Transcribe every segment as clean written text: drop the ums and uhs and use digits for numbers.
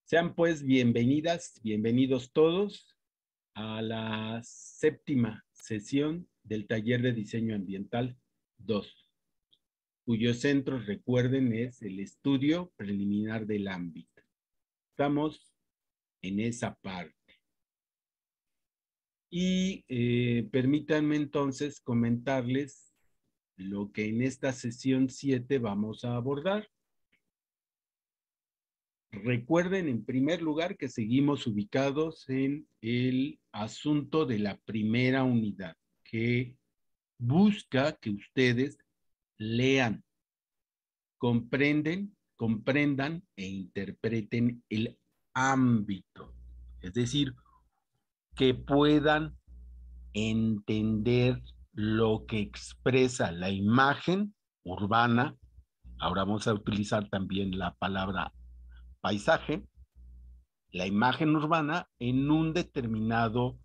Sean pues bienvenidas, bienvenidos todos a la séptima sesión del taller de diseño ambiental 2, cuyo centro, recuerden, es el estudio preliminar del ámbito. Estamos en esa parte. Y permítanme entonces comentarles lo que en esta sesión 7 vamos a abordar. Recuerden, en primer lugar, que seguimos ubicados en el asunto de la primera unidad, que busca que ustedes lean, comprendan e interpreten el ámbito. Es decir, que puedan entender lo que expresa la imagen urbana. Ahora vamos a utilizar también la palabra paisaje, la imagen urbana en un determinado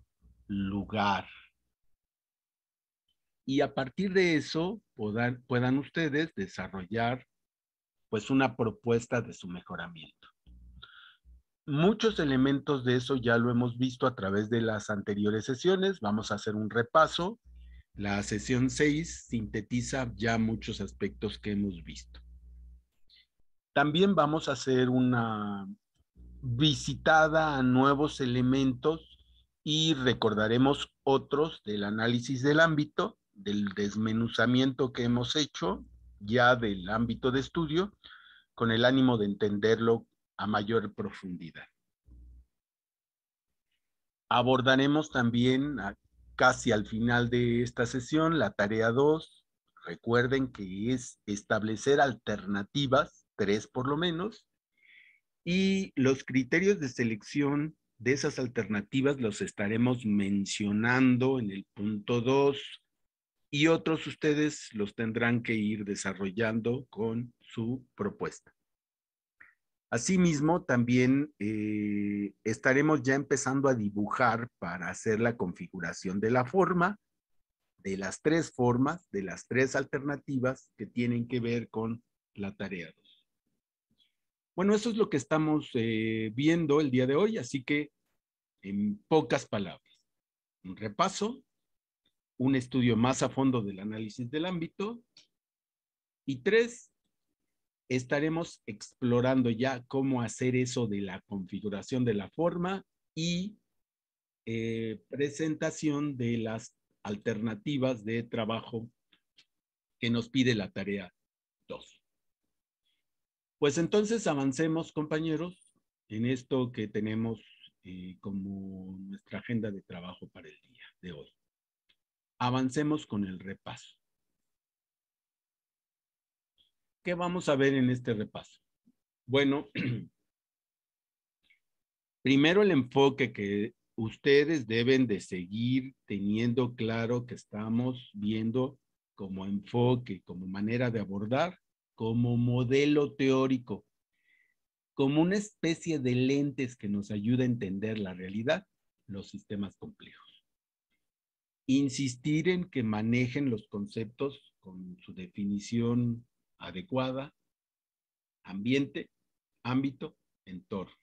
lugar. Y a partir de eso puedan ustedes desarrollar pues una propuesta de su mejoramiento. Muchos elementos de eso ya lo hemos visto a través de las anteriores sesiones. Vamos a hacer un repaso. La sesión 6 sintetiza ya muchos aspectos que hemos visto. También vamos a hacer una visitada a nuevos elementos y recordaremos otros del análisis del ámbito, del desmenuzamiento que hemos hecho ya del ámbito de estudio, con el ánimo de entenderlo a mayor profundidad. Abordaremos también casi al final de esta sesión la tarea 2. Recuerden que es establecer alternativas, 3 por lo menos, y los criterios de selección de esas alternativas los estaremos mencionando en el punto 2 y otros ustedes los tendrán que ir desarrollando con su propuesta. Asimismo, también estaremos ya empezando a dibujar para hacer la configuración de la forma, de las 3 formas, de las 3 alternativas que tienen que ver con la tarea 2. Bueno, eso es lo que estamos viendo el día de hoy, así que en pocas palabras, un repaso, un estudio más a fondo del análisis del ámbito y 3, estaremos explorando ya cómo hacer eso de la configuración de la forma y presentación de las alternativas de trabajo que nos pide la tarea 2. Pues entonces avancemos, compañeros, en esto que tenemos como nuestra agenda de trabajo para el día de hoy. Avancemos con el repaso. ¿Qué vamos a ver en este repaso? Bueno, primero el enfoque que ustedes deben de seguir teniendo claro que estamos viendo como enfoque, como manera de abordar, como modelo teórico, como una especie de lentes que nos ayuda a entender la realidad, los sistemas complejos. Insistir en que manejen los conceptos con su definición adecuada: ambiente, ámbito, entorno.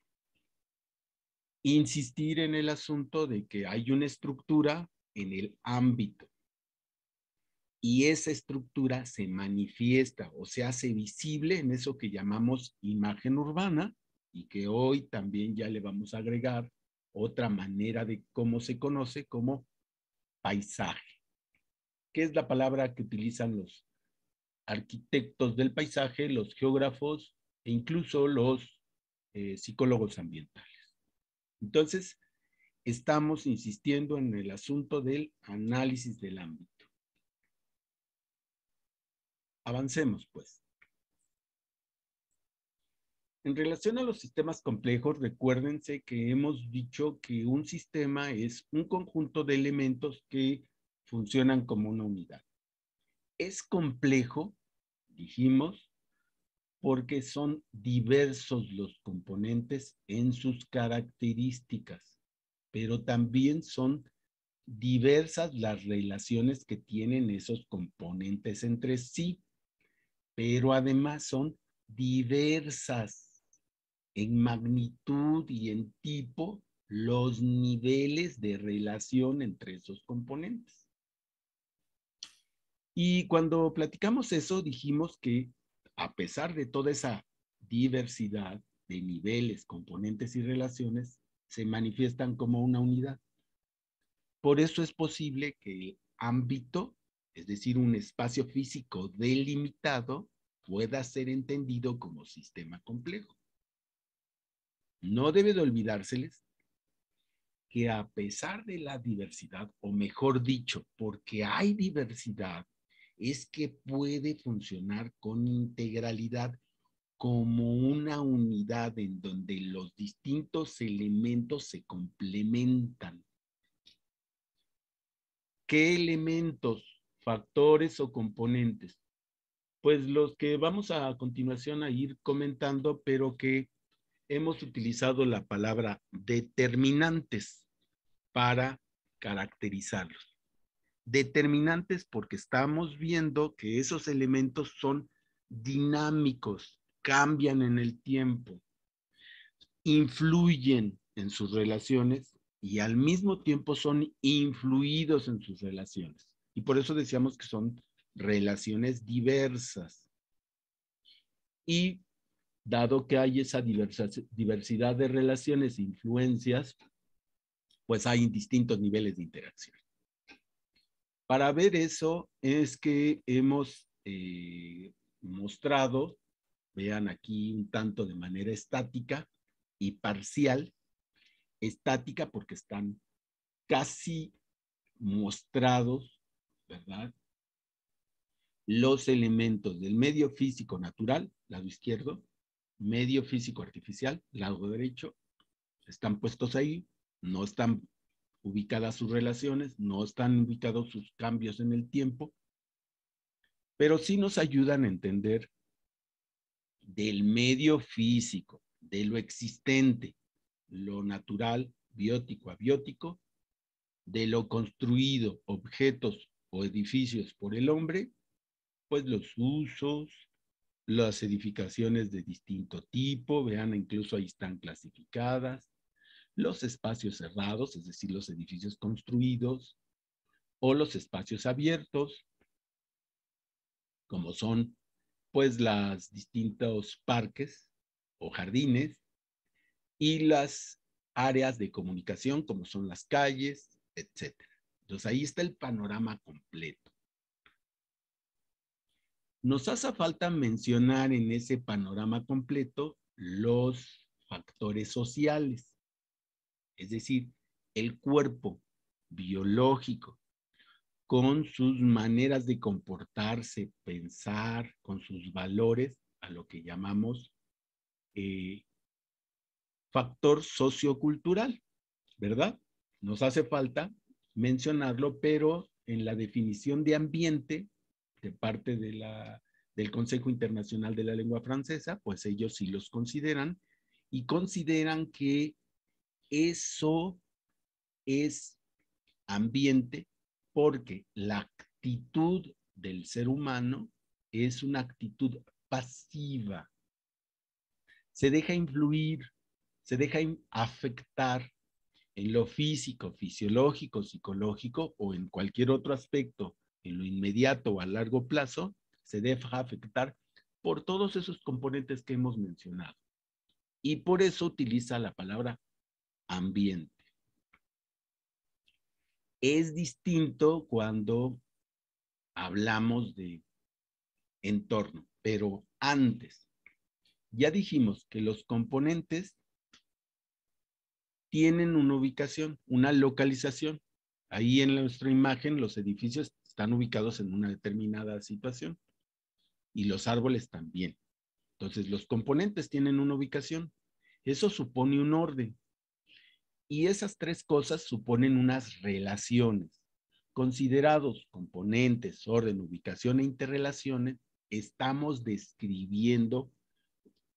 Insistir en el asunto de que hay una estructura en el ámbito y esa estructura se manifiesta o se hace visible en eso que llamamos imagen urbana y que hoy también ya le vamos a agregar otra manera de cómo se conoce como paisaje, que es la palabra que utilizan los arquitectos del paisaje, los geógrafos e incluso los psicólogos ambientales. Entonces, estamos insistiendo en el asunto del análisis del ámbito. Avancemos, pues. En relación a los sistemas complejos, recuérdense que hemos dicho que un sistema es un conjunto de elementos que funcionan como una unidad. Es complejo, dijimos, porque son diversos los componentes en sus características, pero también son diversas las relaciones que tienen esos componentes entre sí, pero además son diversas en magnitud y en tipo los niveles de relación entre esos componentes. Y cuando platicamos eso, dijimos que a pesar de toda esa diversidad de niveles, componentes y relaciones, se manifiestan como una unidad. Por eso es posible que el ámbito, es decir, un espacio físico delimitado, pueda ser entendido como sistema complejo. No debe de olvidárseles que a pesar de la diversidad, o mejor dicho, porque hay diversidad, es que puede funcionar con integralidad como una unidad en donde los distintos elementos se complementan. ¿Qué elementos, factores o componentes? Pues los que vamos a continuación a ir comentando, pero que hemos utilizado la palabra determinantes para caracterizarlos. Determinantes porque estamos viendo que esos elementos son dinámicos, cambian en el tiempo, influyen en sus relaciones y al mismo tiempo son influidos en sus relaciones. Y por eso decíamos que son relaciones diversas. Y dado que hay esa diversidad de relaciones e influencias, pues hay distintos niveles de interacción. Para ver eso es que hemos mostrado, vean aquí un tanto de manera estática y parcial, estática porque están casi mostrados, ¿verdad? Los elementos del medio físico natural, lado izquierdo, medio físico artificial, lado derecho, están puestos ahí, no están ubicadas sus relaciones, no están ubicados sus cambios en el tiempo, pero sí nos ayudan a entender del medio físico, de lo existente, lo natural, biótico, abiótico, de lo construido, objetos o edificios por el hombre, pues los usos, las edificaciones de distinto tipo, vean, incluso ahí están clasificadas, los espacios cerrados, es decir, los edificios construidos, o los espacios abiertos, como son pues los distintos parques o jardines, y las áreas de comunicación, como son las calles, etcétera. Entonces ahí está el panorama completo. Nos hace falta mencionar en ese panorama completo los factores sociales, es decir, el cuerpo biológico, con sus maneras de comportarse, pensar, con sus valores, a lo que llamamos factor sociocultural, ¿verdad? Nos hace falta mencionarlo, pero en la definición de ambiente de parte del Consejo Internacional de la Lengua Francesa, pues ellos sí los consideran y consideran que eso es ambiente porque la actitud del ser humano es una actitud pasiva. Se deja influir, se deja afectar en lo físico, fisiológico, psicológico o en cualquier otro aspecto, en lo inmediato o a largo plazo, se deja afectar por todos esos componentes que hemos mencionado. Y por eso utiliza la palabra ambiente. Es distinto cuando hablamos de entorno, pero antes, ya dijimos que los componentes tienen una ubicación, una localización. Ahí en nuestra imagen los edificios están ubicados en una determinada situación y los árboles también. Entonces los componentes tienen una ubicación. Eso supone un orden. Y esas tres cosas suponen unas relaciones. Considerados componentes, orden, ubicación e interrelaciones, estamos describiendo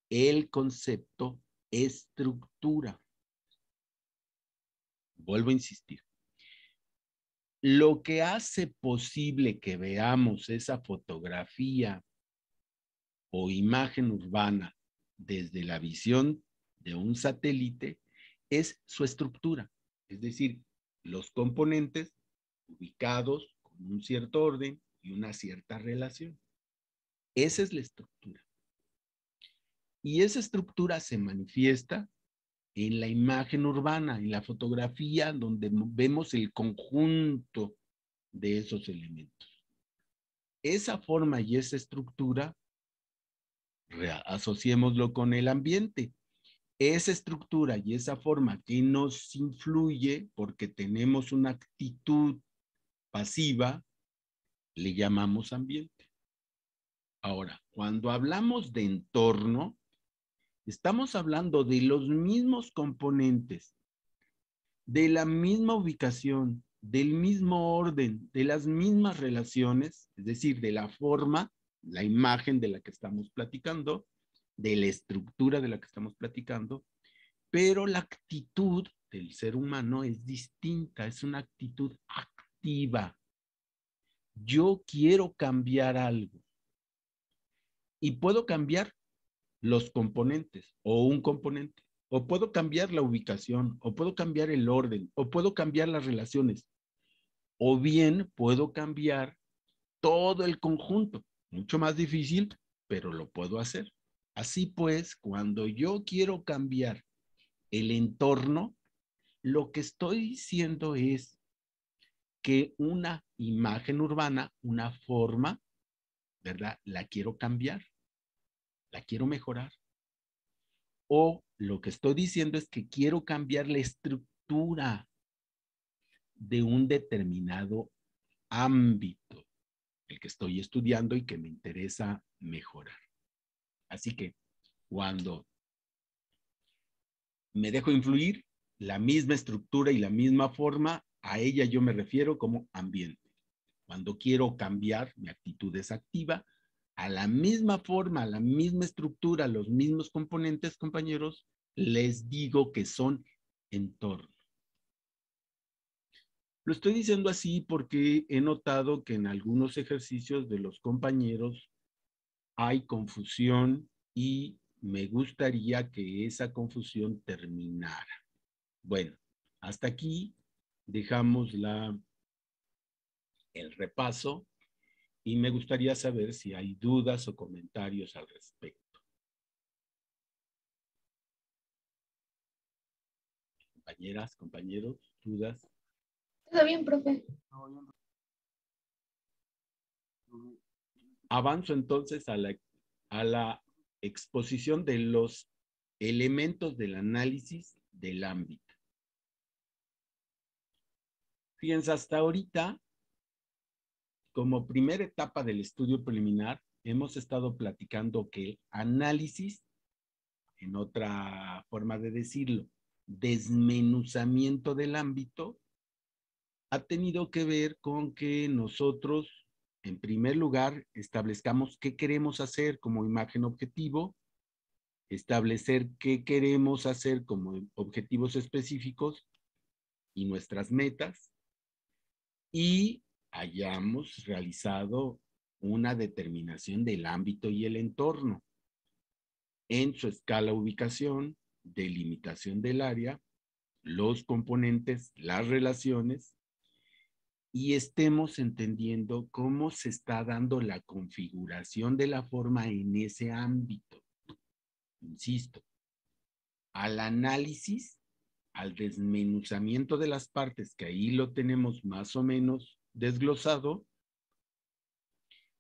el concepto estructura. Vuelvo a insistir. Lo que hace posible que veamos esa fotografía o imagen urbana desde la visión de un satélite es su estructura, es decir, los componentes ubicados con un cierto orden y una cierta relación. Esa es la estructura. Y esa estructura se manifiesta en la imagen urbana, en la fotografía, donde vemos el conjunto de esos elementos. Esa forma y esa estructura, asociémoslo con el ambiente. Esa estructura y esa forma que nos influye porque tenemos una actitud pasiva, le llamamos ambiente. Ahora, cuando hablamos de entorno, estamos hablando de los mismos componentes, de la misma ubicación, del mismo orden, de las mismas relaciones, es decir, de la forma, la imagen de la que estamos platicando, de la estructura de la que estamos platicando, pero la actitud del ser humano es distinta, es una actitud activa. Yo quiero cambiar algo y puedo cambiar los componentes o un componente, o puedo cambiar la ubicación, o puedo cambiar el orden, o puedo cambiar las relaciones, o bien puedo cambiar todo el conjunto. Mucho más difícil, pero lo puedo hacer. Así pues, cuando yo quiero cambiar el entorno, lo que estoy diciendo es que una imagen urbana, una forma, ¿verdad? La quiero cambiar, la quiero mejorar. O lo que estoy diciendo es que quiero cambiar la estructura de un determinado ámbito, el que estoy estudiando y que me interesa mejorar. Así que cuando me dejo influir, la misma estructura y la misma forma, a ella yo me refiero como ambiente. Cuando quiero cambiar, mi actitud es activa, a la misma forma, a la misma estructura, los mismos componentes, compañeros, les digo que son entorno. Lo estoy diciendo así porque he notado que en algunos ejercicios de los compañeros hay confusión y me gustaría que esa confusión terminara. Bueno, hasta aquí dejamos el repaso y me gustaría saber si hay dudas o comentarios al respecto. Compañeras, compañeros, dudas. Está bien, profe. Avanzo entonces a la exposición de los elementos del análisis del ámbito. Fíjense, hasta ahorita, como primera etapa del estudio preliminar, hemos estado platicando que el análisis, en otra forma de decirlo, desmenuzamiento del ámbito, ha tenido que ver con que nosotros, en primer lugar, establezcamos qué queremos hacer como imagen objetivo, establecer qué queremos hacer como objetivos específicos y nuestras metas, y hayamos realizado una determinación del ámbito y el entorno en su escala ubicación, delimitación del área, los componentes, las relaciones, y estemos entendiendo cómo se está dando la configuración de la forma en ese ámbito. Insisto, al análisis, al desmenuzamiento de las partes, que ahí lo tenemos más o menos desglosado,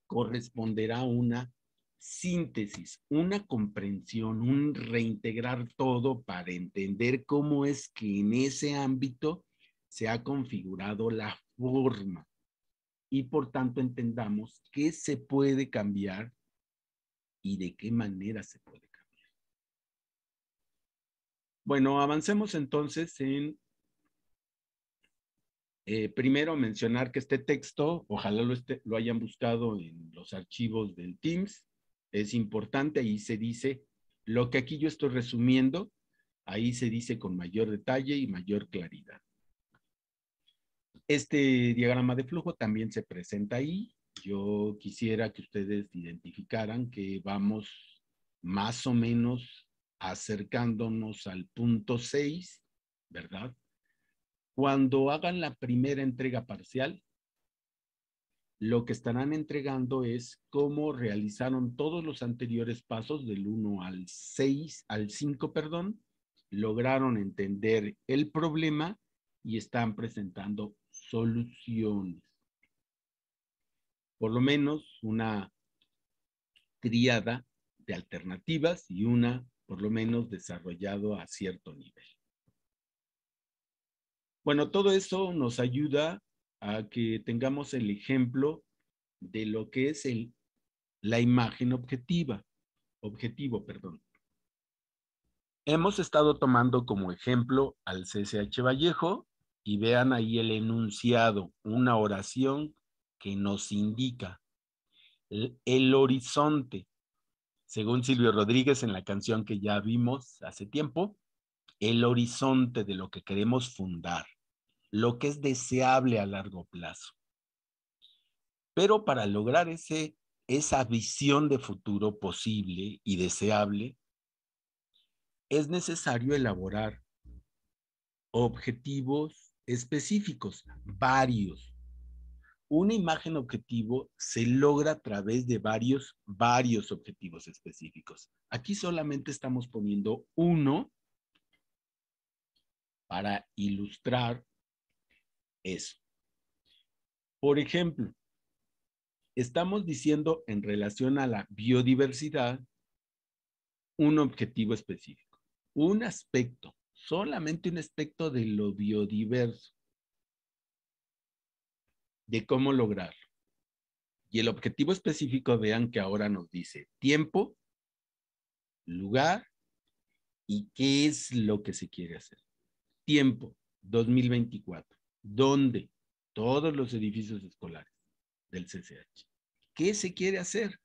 corresponderá una síntesis, una comprensión, un reintegrar todo para entender cómo es que en ese ámbito se ha configurado la forma y por tanto entendamos qué se puede cambiar y de qué manera se puede cambiar. Bueno, avancemos entonces en primero mencionar que este texto, ojalá lo hayan buscado en los archivos del Teams, es importante, ahí se dice, lo que aquí yo estoy resumiendo, ahí se dice con mayor detalle y mayor claridad. Este diagrama de flujo también se presenta ahí. Yo quisiera que ustedes identificaran que vamos más o menos acercándonos al punto 6, ¿verdad? Cuando hagan la primera entrega parcial, lo que estarán entregando es cómo realizaron todos los anteriores pasos del 1 al 6, al 5, perdón, lograron entender el problema y están presentando soluciones. Por lo menos una tríada de alternativas y una, por lo menos, desarrollado a cierto nivel. Bueno, todo eso nos ayuda a que tengamos el ejemplo de lo que es la imagen objetivo, perdón. Hemos estado tomando como ejemplo al CCH Vallejo y vean ahí el enunciado, una oración que nos indica el horizonte. Según Silvio Rodríguez en la canción que ya vimos hace tiempo, el horizonte de lo que queremos fundar, lo que es deseable a largo plazo. Pero para lograr esa visión de futuro posible y deseable, es necesario elaborar objetivos específicos, varios. Una imagen objetivo se logra a través de varios objetivos específicos. Aquí solamente estamos poniendo uno para ilustrar eso. Por ejemplo, estamos diciendo en relación a la biodiversidad un objetivo específico, un aspecto, solamente un aspecto de lo biodiverso, de cómo lograrlo. Y el objetivo específico, vean que ahora nos dice tiempo, lugar y qué es lo que se quiere hacer. Tiempo, 2024. ¿Dónde? Todos los edificios escolares del CCH. ¿Qué se quiere hacer?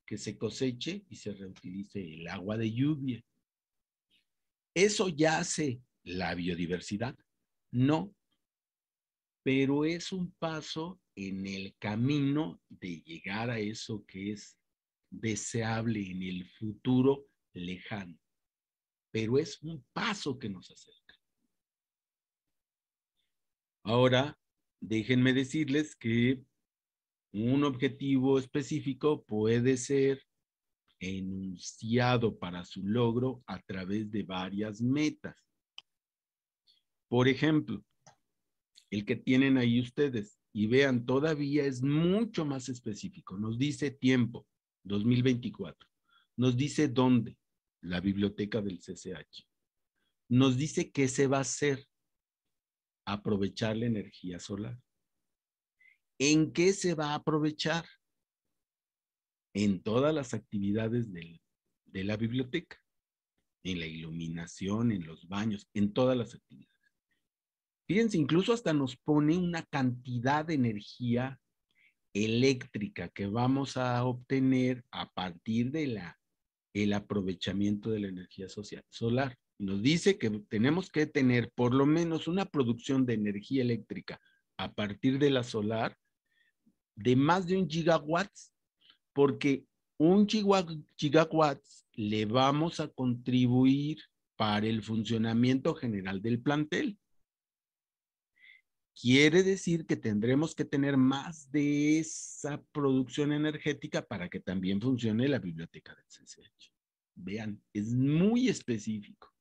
Que se coseche y se reutilice el agua de lluvia. ¿Eso ya hace la biodiversidad? No, pero es un paso en el camino de llegar a eso que es deseable en el futuro lejano, pero es un paso que nos acerca. Ahora, déjenme decirles que un objetivo específico puede ser enunciado para su logro a través de varias metas. Por ejemplo, el que tienen ahí ustedes, y vean, todavía es mucho más específico. Nos dice tiempo, 2024. Nos dice dónde, la biblioteca del CCH. Nos dice qué se va a hacer, aprovechar la energía solar. ¿En qué se va a aprovechar? En todas las actividades de la biblioteca, en la iluminación, en los baños, en todas las actividades. Fíjense, incluso hasta nos pone una cantidad de energía eléctrica que vamos a obtener a partir de el aprovechamiento de la energía solar. Nos dice que tenemos que tener por lo menos una producción de energía eléctrica a partir de la solar de más de 1 gigawatts, porque 1 gigawatts le vamos a contribuir para el funcionamiento general del plantel. Quiere decir que tendremos que tener más de esa producción energética para que también funcione la biblioteca del CCH. Vean, es muy específico,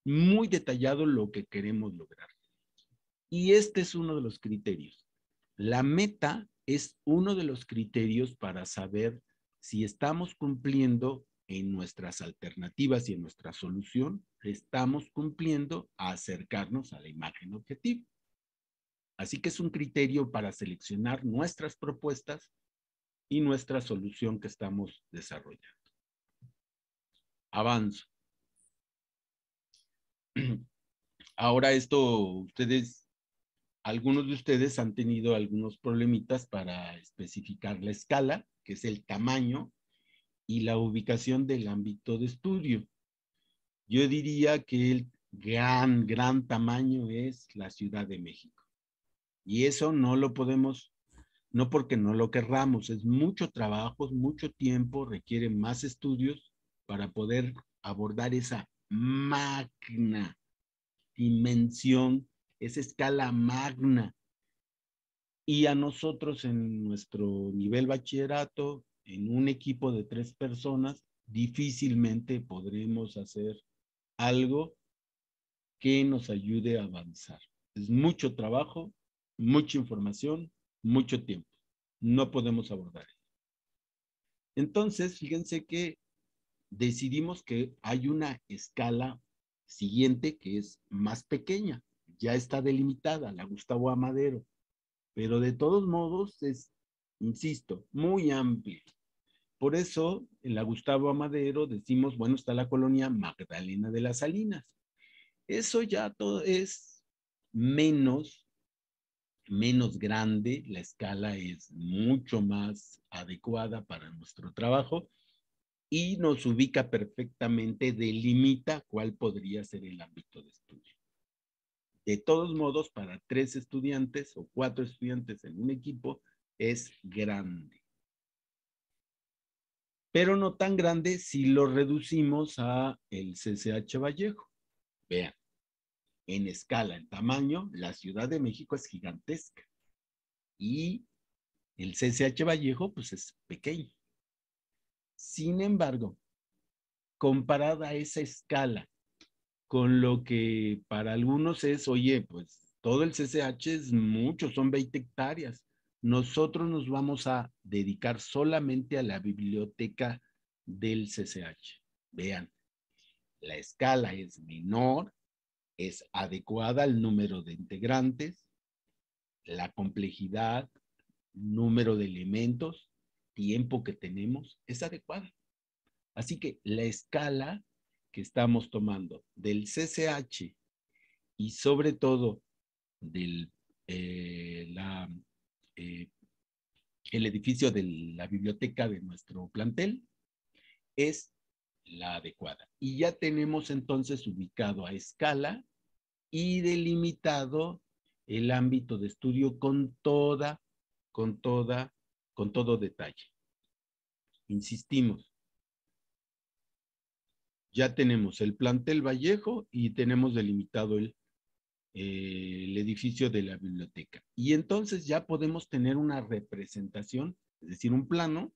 muy detallado lo que queremos lograr. Y este es uno de los criterios. La meta es uno de los criterios para saber si estamos cumpliendo en nuestras alternativas y en nuestra solución, estamos cumpliendo a acercarnos a la imagen objetivo. Así que es un criterio para seleccionar nuestras propuestas y nuestra solución que estamos desarrollando. Avanzo. Ahora algunos de ustedes han tenido algunos problemitas para especificar la escala, que es el tamaño y la ubicación del ámbito de estudio. Yo diría que el gran tamaño es la Ciudad de México. Y eso no lo podemos, no porque no lo querramos, es mucho trabajo, mucho tiempo, requiere más estudios para poder abordar esa magna dimensión, esa escala magna. Y a nosotros en nuestro nivel bachillerato, en un equipo de 3 personas, difícilmente podremos hacer algo que nos ayude a avanzar. Es mucho trabajo, mucha información, mucho tiempo. No podemos abordar. Entonces, fíjense que decidimos que hay una escala siguiente que es más pequeña, ya está delimitada, la Gustavo A. Madero, pero de todos modos es, insisto, muy amplia. Por eso, en la Gustavo A. Madero decimos, bueno, está la colonia Magdalena de las Salinas. Eso ya todo es menos grande, la escala es mucho más adecuada para nuestro trabajo y nos ubica perfectamente, delimita cuál podría ser el ámbito de estudio. De todos modos, para 3 estudiantes o 4 estudiantes en un equipo es grande. Pero no tan grande si lo reducimos a el CCH Vallejo. Vean, en escala, en tamaño, la Ciudad de México es gigantesca y el CCH Vallejo pues es pequeño. Sin embargo, comparada a esa escala con lo que para algunos es, oye, pues todo el CCH es mucho, son 20 hectáreas. Nosotros nos vamos a dedicar solamente a la biblioteca del CCH. Vean, la escala es menor, es adecuada al número de integrantes, la complejidad, número de elementos, tiempo que tenemos, es adecuada. Así que la escala que estamos tomando del CCH y sobre todo del eh, el edificio de la biblioteca de nuestro plantel es la adecuada. Y ya tenemos entonces ubicado a escala y delimitado el ámbito de estudio con todo detalle. Insistimos, ya tenemos el plantel Vallejo y tenemos delimitado el edificio de la biblioteca. Y entonces ya podemos tener una representación, es decir, un plano,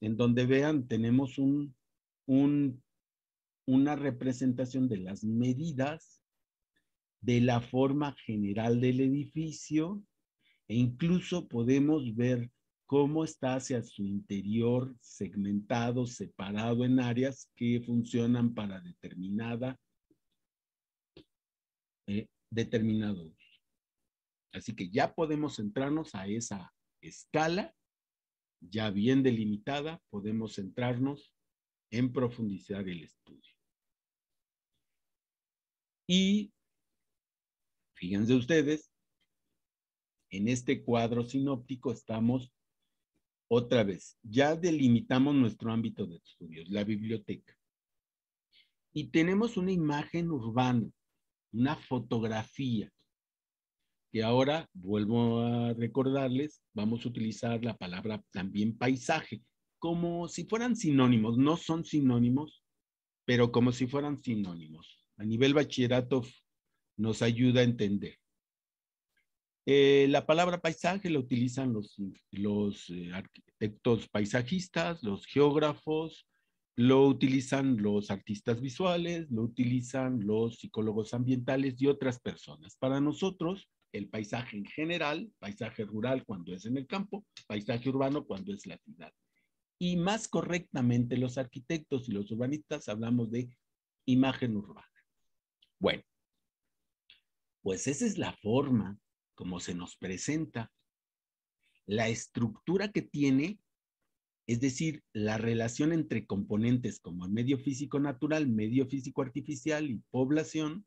en donde vean, tenemos una representación de las medidas, de la forma general del edificio, e incluso podemos ver cómo está hacia su interior segmentado, separado en áreas que funcionan para determinado uso. Así que ya podemos centrarnos a esa escala, ya bien delimitada, podemos centrarnos en profundizar el estudio. Y fíjense ustedes, en este cuadro sinóptico estamos otra vez, ya delimitamos nuestro ámbito de estudios, la biblioteca. Y tenemos una imagen urbana, una fotografía, que ahora vuelvo a recordarles, vamos a utilizar la palabra también paisaje, como si fueran sinónimos, no son sinónimos, pero como si fueran sinónimos. A nivel bachillerato nos ayuda a entender. La palabra paisaje la utilizan los arquitectos paisajistas, los geógrafos, lo utilizan los artistas visuales, lo utilizan los psicólogos ambientales y otras personas. Para nosotros, el paisaje en general, paisaje rural cuando es en el campo, paisaje urbano cuando es la ciudad. Y más correctamente, los arquitectos y los urbanistas hablamos de imagen urbana. Bueno, pues esa es la forma como se nos presenta. La estructura que tiene, es decir, la relación entre componentes como el medio físico natural, medio físico artificial y población,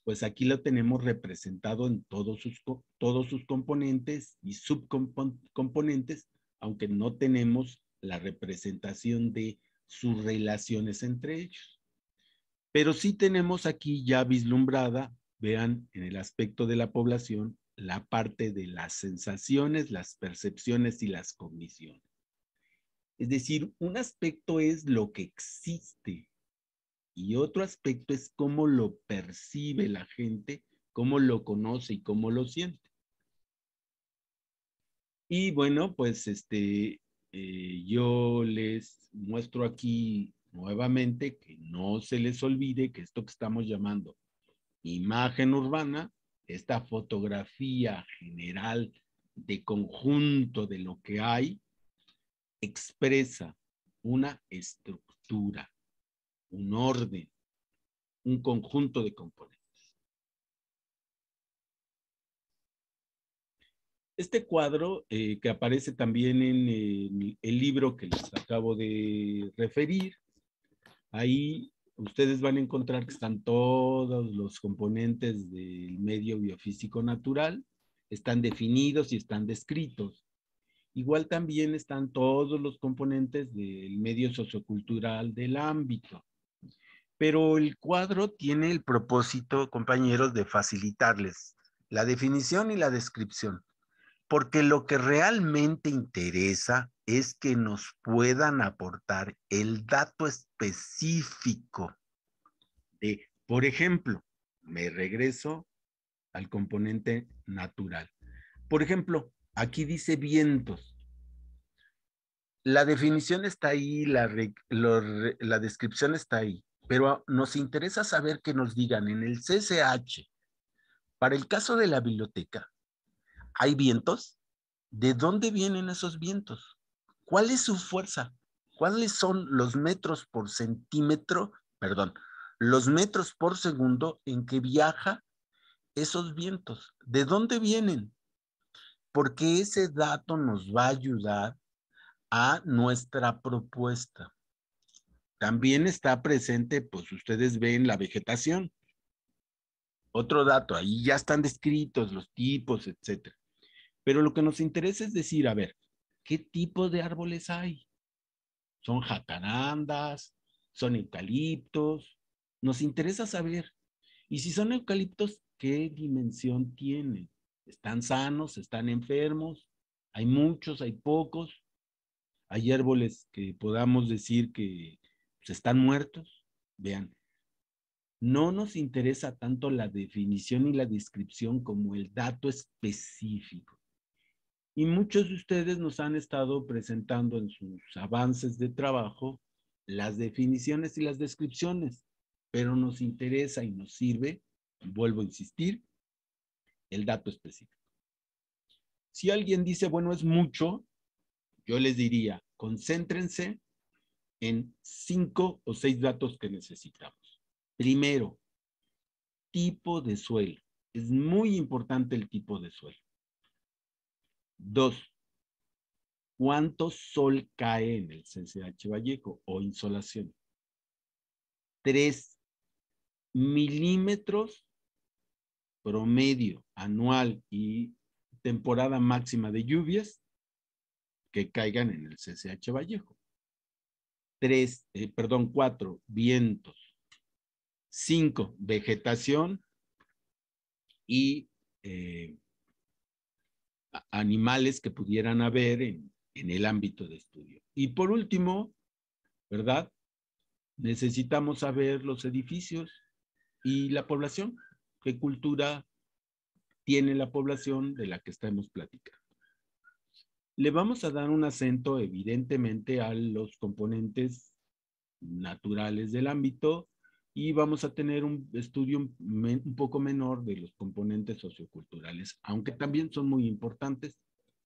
pues aquí lo tenemos representado en todos sus componentes y subcomponentes, aunque no tenemos la representación de sus relaciones entre ellos. Pero sí tenemos aquí ya vislumbrada, vean, en el aspecto de la población, la parte de las sensaciones, las percepciones y las cogniciones. Es decir, un aspecto es lo que existe y otro aspecto es cómo lo percibe la gente, cómo lo conoce y cómo lo siente. Y bueno, pues yo les muestro aquí nuevamente que no se les olvide que esto que estamos llamando imagen urbana, esta fotografía general de conjunto de lo que hay, expresa una estructura, un orden, un conjunto de componentes. Este cuadro, que aparece también en el libro que les acabo de referir, ahí ustedes van a encontrar que están todos los componentes del medio biofísico natural, están definidos y están descritos. Igual también están todos los componentes del medio sociocultural del ámbito. Pero el cuadro tiene el propósito, compañeros, de facilitarles la definición y la descripción, porque lo que realmente interesa es que nos puedan aportar el dato específico de, por ejemplo, me regreso al componente natural. Por ejemplo, aquí dice vientos. La definición está ahí, la descripción está ahí, pero nos interesa saber que nos digan en el CCH, para el caso de la biblioteca, ¿hay vientos? ¿De dónde vienen esos vientos? ¿Cuál es su fuerza? ¿Cuáles son los metros por centímetro, perdón, los metros por segundo en que viaja esos vientos? ¿De dónde vienen? Porque ese dato nos va a ayudar a nuestra propuesta. También está presente, pues ustedes ven la vegetación. Otro dato, ahí ya están descritos los tipos, etcétera. Pero lo que nos interesa es decir, a ver, ¿qué tipo de árboles hay? ¿Son jacarandas? ¿Son eucaliptos? Nos interesa saber. Y si son eucaliptos, ¿qué dimensión tienen? ¿Están sanos? ¿Están enfermos? ¿Hay muchos? ¿Hay pocos? ¿Hay árboles que podamos decir que pues, están muertos? Vean, no nos interesa tanto la definición y la descripción como el dato específico. Y muchos de ustedes nos han estado presentando en sus avances de trabajo las definiciones y las descripciones, pero nos interesa y nos sirve, vuelvo a insistir, el dato específico. Si alguien dice, bueno, es mucho, yo les diría, concéntrense en 5 o 6 datos que necesitamos. Primero, tipo de suelo. Es muy importante el tipo de suelo. 2, ¿cuánto sol cae en el CCH Vallejo o insolación? 3, milímetros promedio anual y temporada máxima de lluvias que caigan en el CCH Vallejo. 4, vientos. 5, vegetación y animales que pudieran haber en el ámbito de estudio. Y por último, ¿verdad? Necesitamos saber los edificios y la población, qué cultura tiene la población de la que estamos platicando. Le vamos a dar un acento evidentemente a los componentes naturales del ámbito y vamos a tener un estudio un poco menor de los componentes socioculturales, aunque también son muy importantes,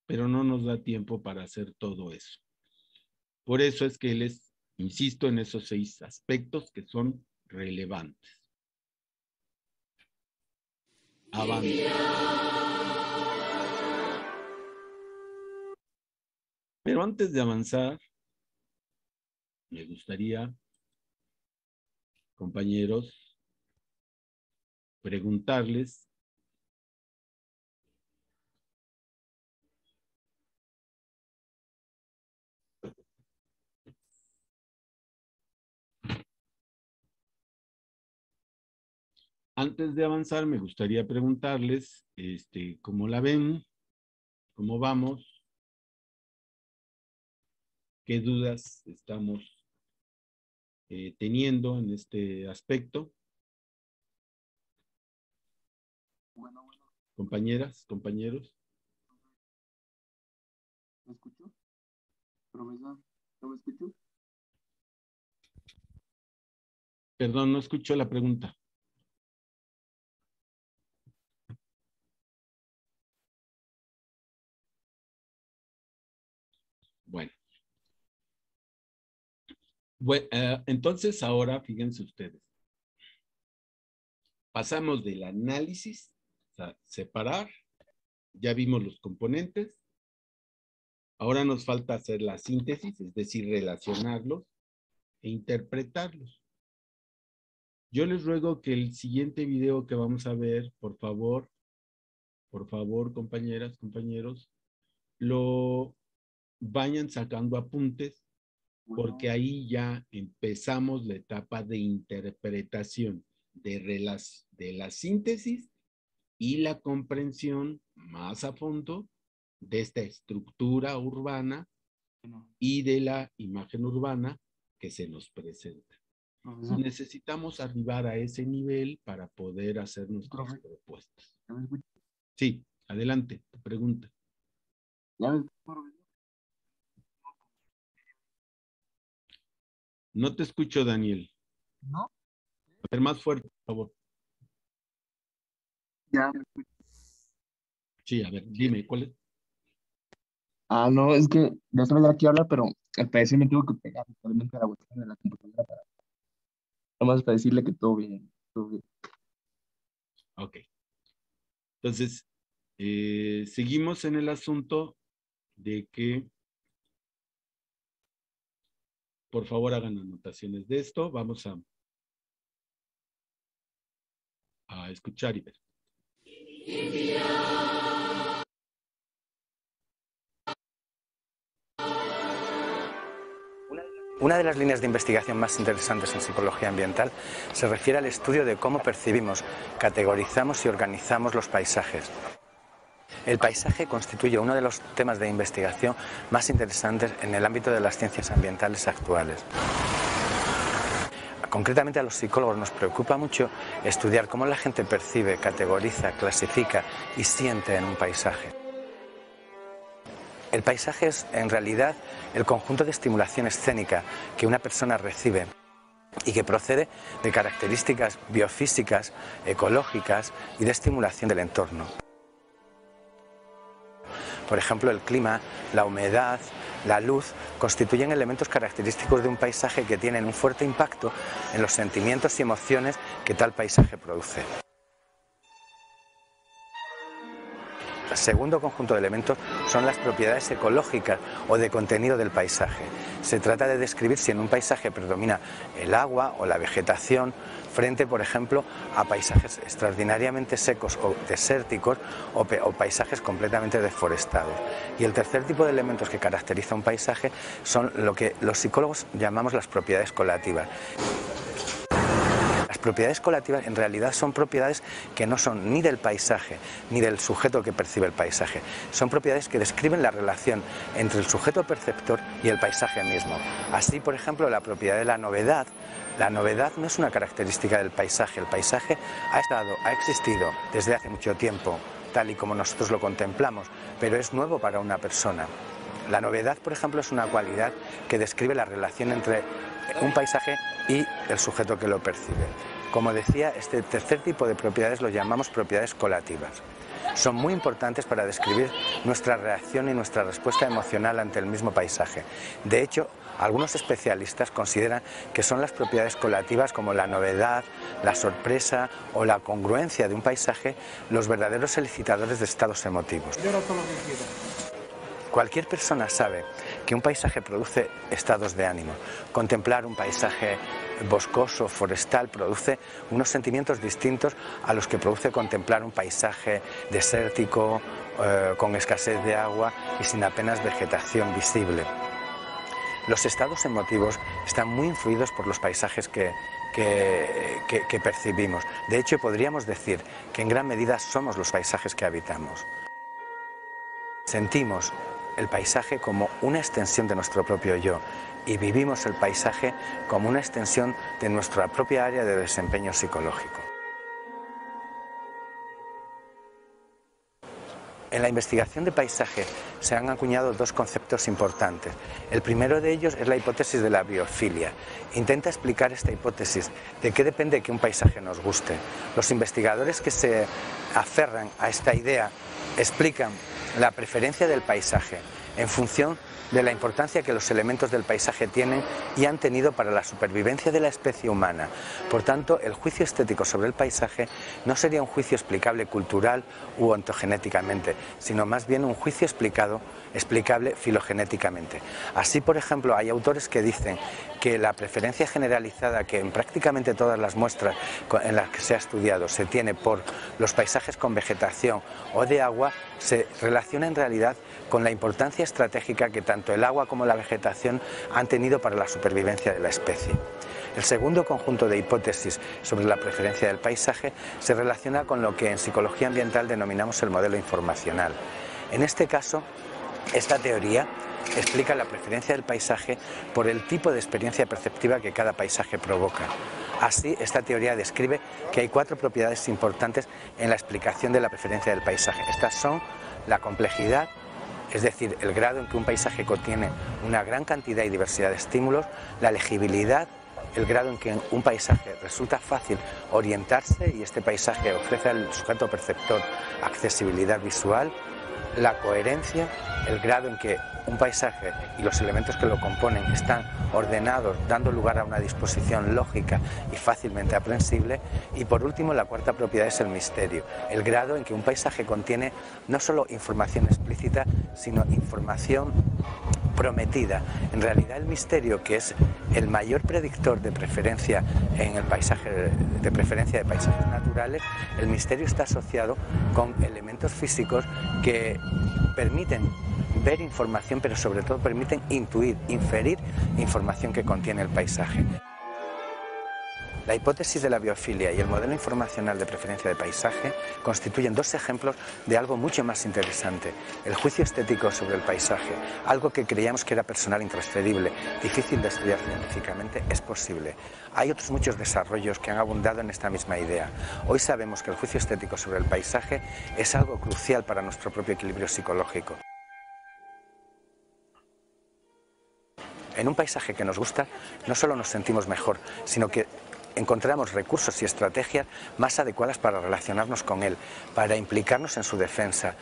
pero no nos da tiempo para hacer todo eso. Por eso es que les insisto en esos 6 aspectos que son relevantes. Avanza. Pero antes de avanzar, me gustaría, compañeros, preguntarles antes de avanzar, me gustaría preguntarles, ¿cómo la ven? ¿Cómo vamos? qué dudas estamos teniendo en este aspecto. Bueno. Compañeras, compañeros. ¿Me escuchó? Profesor, ¿no me escuchó? Perdón, no escucho la pregunta. Bueno. Entonces ahora fíjense ustedes. Pasamos del análisis, o sea, separar, ya vimos los componentes. Ahora nos falta hacer la síntesis, es decir, relacionarlos e interpretarlos. Yo les ruego que el siguiente video que vamos a ver, por favor, compañeras, compañeros, lo vayan sacando apuntes, porque ahí ya empezamos la etapa de interpretación de la síntesis y la comprensión más a fondo de esta estructura urbana y de la imagen urbana que se nos presenta. Necesitamos arribar a ese nivel para poder hacer nuestras propuestas. Sí, adelante, tu pregunta. No te escucho, Daniel. ¿No? A ver, más fuerte, por favor. Ya. Sí, a ver, dime, ¿cuál es? No, es que ya se me da aquí hablar, pero al parecer me tengo que pegar totalmente a la botella de la computadora para nomás para decirle que todo bien, todo bien. Ok. Entonces, seguimos en el asunto de que, por favor, hagan anotaciones de esto. Vamos a escuchar y ver. Una de las líneas de investigación más interesantes en psicología ambiental se refiere al estudio de cómo percibimos, categorizamos y organizamos los paisajes. El paisaje constituye uno de los temas de investigación más interesantes en el ámbito de las ciencias ambientales actuales. Concretamente a los psicólogos nos preocupa mucho estudiar cómo la gente percibe, categoriza, clasifica y siente en un paisaje. El paisaje es, en realidad, el conjunto de estimulación escénica que una persona recibe y que procede de características biofísicas, ecológicas y de estimulación del entorno. Por ejemplo, el clima, la humedad, la luz constituyen elementos característicos de un paisaje que tienen un fuerte impacto en los sentimientos y emociones que tal paisaje produce. El segundo conjunto de elementos son las propiedades ecológicas o de contenido del paisaje. Se trata de describir si en un paisaje predomina el agua o la vegetación frente, por ejemplo, a paisajes extraordinariamente secos o desérticos o paisajes completamente deforestados. Y el tercer tipo de elementos que caracteriza un paisaje son lo que los psicólogos llamamos las propiedades colativas. Las propiedades colativas en realidad son propiedades que no son ni del paisaje ni del sujeto que percibe el paisaje. Son propiedades que describen la relación entre el sujeto perceptor y el paisaje mismo. Así, por ejemplo, la propiedad de la novedad. La novedad no es una característica del paisaje. El paisaje ha existido desde hace mucho tiempo, tal y como nosotros lo contemplamos, pero es nuevo para una persona. La novedad, por ejemplo, es una cualidad que describe la relación entre un paisaje y el sujeto que lo percibe. Como decía, este tercer tipo de propiedades lo llamamos propiedades colativas. Son muy importantes para describir nuestra reacción y nuestra respuesta emocional ante el mismo paisaje. De hecho, algunos especialistas consideran que son las propiedades colativas como la novedad, la sorpresa o la congruencia de un paisaje los verdaderos elicitadores de estados emotivos. Cualquier persona sabe que un paisaje produce estados de ánimo. Contemplar un paisaje boscoso, forestal, produce unos sentimientos distintos a los que produce contemplar un paisaje desértico, con escasez de agua y sin apenas vegetación visible. Los estados emotivos están muy influidos por los paisajes que percibimos. De hecho, podríamos decir que en gran medida somos los paisajes que habitamos. Sentimos el paisaje como una extensión de nuestro propio yo y vivimos el paisaje como una extensión de nuestra propia área de desempeño psicológico. En la investigación de paisaje se han acuñado dos conceptos importantes. El primero de ellos es la hipótesis de la biofilia. Intenta explicar esta hipótesis de qué depende que un paisaje nos guste. Los investigadores que se aferran a esta idea explican la preferencia del paisaje en función de la importancia que los elementos del paisaje tienen y han tenido para la supervivencia de la especie humana. Por tanto, el juicio estético sobre el paisaje no sería un juicio explicable cultural u ontogenéticamente, sino más bien un juicio explicable filogenéticamente. Así, por ejemplo, hay autores que dicen que la preferencia generalizada que en prácticamente todas las muestras en las que se ha estudiado se tiene por los paisajes con vegetación o de agua se relaciona en realidad con la importancia estratégica que tanto el agua como la vegetación han tenido para la supervivencia de la especie. El segundo conjunto de hipótesis sobre la preferencia del paisaje se relaciona con lo que en psicología ambiental denominamos el modelo informacional. En este caso, esta teoría explica la preferencia del paisaje por el tipo de experiencia perceptiva que cada paisaje provoca. Así, esta teoría describe que hay 4 propiedades importantes en la explicación de la preferencia del paisaje. Estas son la complejidad, es decir, el grado en que un paisaje contiene una gran cantidad y diversidad de estímulos, la legibilidad, el grado en que en un paisaje resulta fácil orientarse y este paisaje ofrece al sujeto perceptor accesibilidad visual, la coherencia, el grado en que un paisaje y los elementos que lo componen están ordenados, dando lugar a una disposición lógica y fácilmente aprensible, y por último la cuarta propiedad es el misterio, el grado en que un paisaje contiene no solo información explícita, sino información prometida. En realidad el misterio, que es el mayor predictor de preferencia en el paisaje, de preferencia de paisajes naturales, el misterio está asociado con elementos físicos que permiten ver información, pero sobre todo permiten intuir, inferir información que contiene el paisaje. La hipótesis de la biofilia y el modelo informacional de preferencia de paisaje constituyen 2 ejemplos de algo mucho más interesante, el juicio estético sobre el paisaje, algo que creíamos que era personal intransferible, difícil de estudiar científicamente, es posible. Hay otros muchos desarrollos que han abundado en esta misma idea. Hoy sabemos que el juicio estético sobre el paisaje es algo crucial para nuestro propio equilibrio psicológico. En un paisaje que nos gusta, no solo nos sentimos mejor, sino que encontramos recursos y estrategias más adecuadas para relacionarnos con él, para implicarnos en su defensa.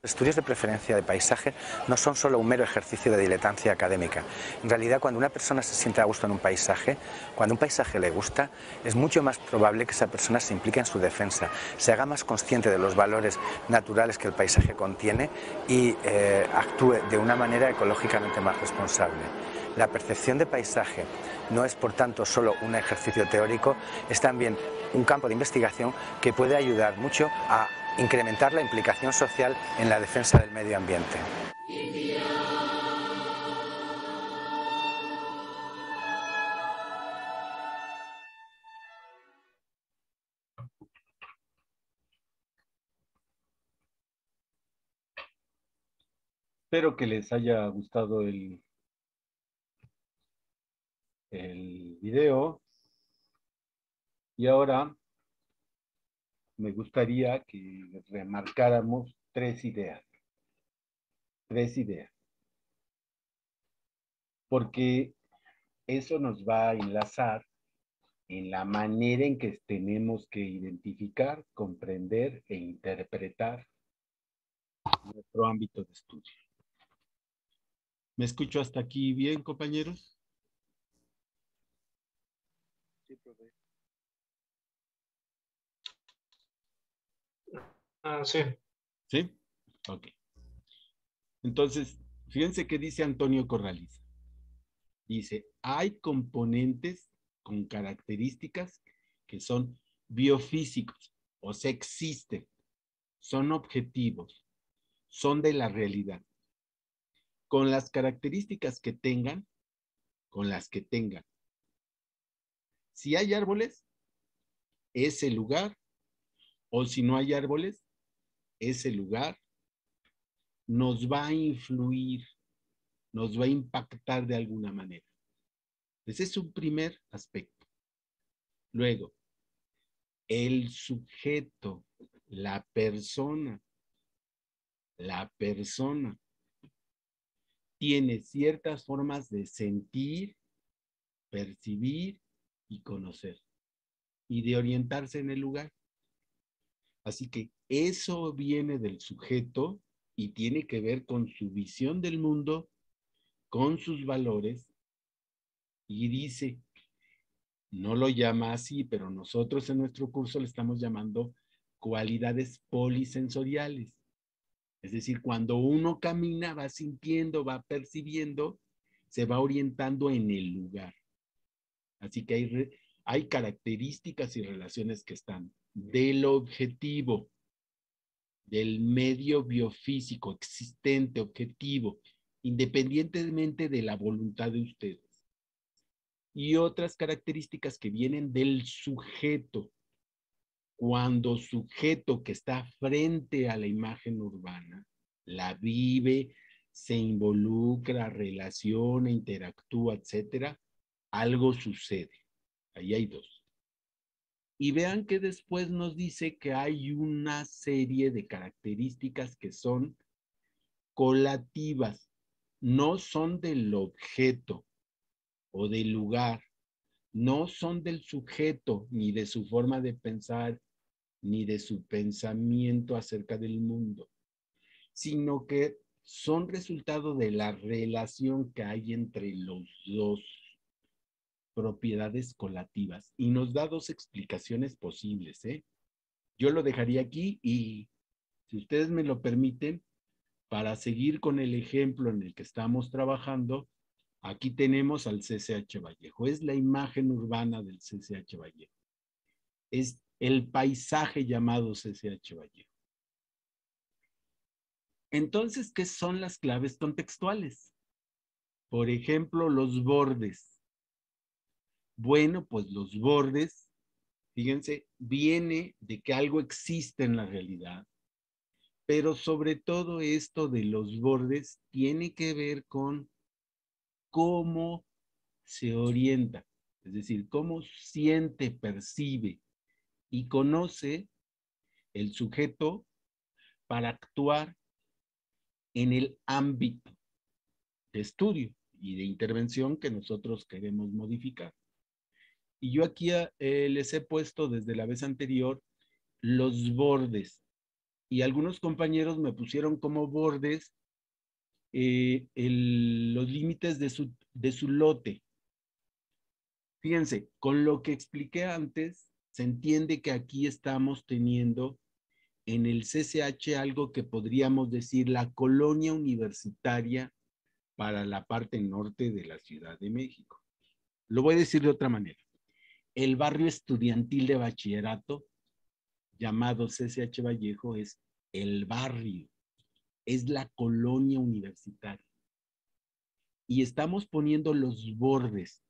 Los estudios de preferencia de paisaje no son solo un mero ejercicio de dilatancia académica. En realidad, cuando una persona se siente a gusto en un paisaje, cuando un paisaje le gusta, es mucho más probable que esa persona se implique en su defensa, se haga más consciente de los valores naturales que el paisaje contiene y actúe de una manera ecológicamente más responsable. La percepción de paisaje no es, por tanto, solo un ejercicio teórico, es también un campo de investigación que puede ayudar mucho a incrementar la implicación social en la defensa del medio ambiente. Espero que les haya gustado el video. Y ahora me gustaría que remarcáramos 3 ideas. 3 ideas. Porque eso nos va a enlazar en la manera en que tenemos que identificar, comprender e interpretar nuestro ámbito de estudio. ¿Me escucho hasta aquí bien, compañeros? Sí, profe. Sí. ¿Sí? Ok. Entonces, fíjense qué dice Antonio Corraliza. Dice, hay componentes con características que son biofísicos, o sea, existen, son objetivos, son de la realidad. Con las características que tengan, con las que tengan. Si hay árboles, ese lugar, o si no hay árboles, ese lugar nos va a influir, nos va a impactar de alguna manera. Ese es un primer aspecto. Luego, el sujeto, la persona tiene ciertas formas de sentir, percibir y conocer, y de orientarse en el lugar. Así que eso viene del sujeto y tiene que ver con su visión del mundo, con sus valores, y dice, no lo llama así, pero nosotros en nuestro curso le estamos llamando cualidades polisensoriales. Es decir, cuando uno camina, va sintiendo, va percibiendo, se va orientando en el lugar. Así que hay características y relaciones que están del objetivo, del medio biofísico existente, objetivo, independientemente de la voluntad de ustedes. Y otras características que vienen del sujeto. Cuando sujeto que está frente a la imagen urbana, la vive, se involucra, relaciona, interactúa, etcétera, algo sucede. Ahí hay dos. Y vean que después nos dice que hay una serie de características que son colativas, no son del objeto o del lugar, no son del sujeto ni de su forma de pensar, ni de su pensamiento acerca del mundo, sino que son resultado de la relación que hay entre los dos, propiedades colativas. Y nos da dos explicaciones posibles, ¿eh? Yo lo dejaría aquí y, si ustedes me lo permiten, para seguir con el ejemplo en el que estamos trabajando, aquí tenemos al CCH Vallejo. Es la imagen urbana del CCH Vallejo. Es el paisaje llamado CCH Vallejo. Entonces, ¿qué son las claves contextuales? Por ejemplo, los bordes. Bueno, pues los bordes, fíjense, viene de que algo existe en la realidad, pero sobre todo esto de los bordes tiene que ver con cómo se orienta, es decir, cómo siente, percibe y conoce el sujeto para actuar en el ámbito de estudio y de intervención que nosotros queremos modificar. Y yo aquí les he puesto desde la vez anterior los bordes. Y algunos compañeros me pusieron como bordes los límites de su lote. Fíjense, con lo que expliqué antes, se entiende que aquí estamos teniendo en el CCH algo que podríamos decir la colonia universitaria para la parte norte de la Ciudad de México. Lo voy a decir de otra manera. El barrio estudiantil de bachillerato, llamado CCH Vallejo, es el barrio, es la colonia universitaria. Y estamos poniendo los bordes.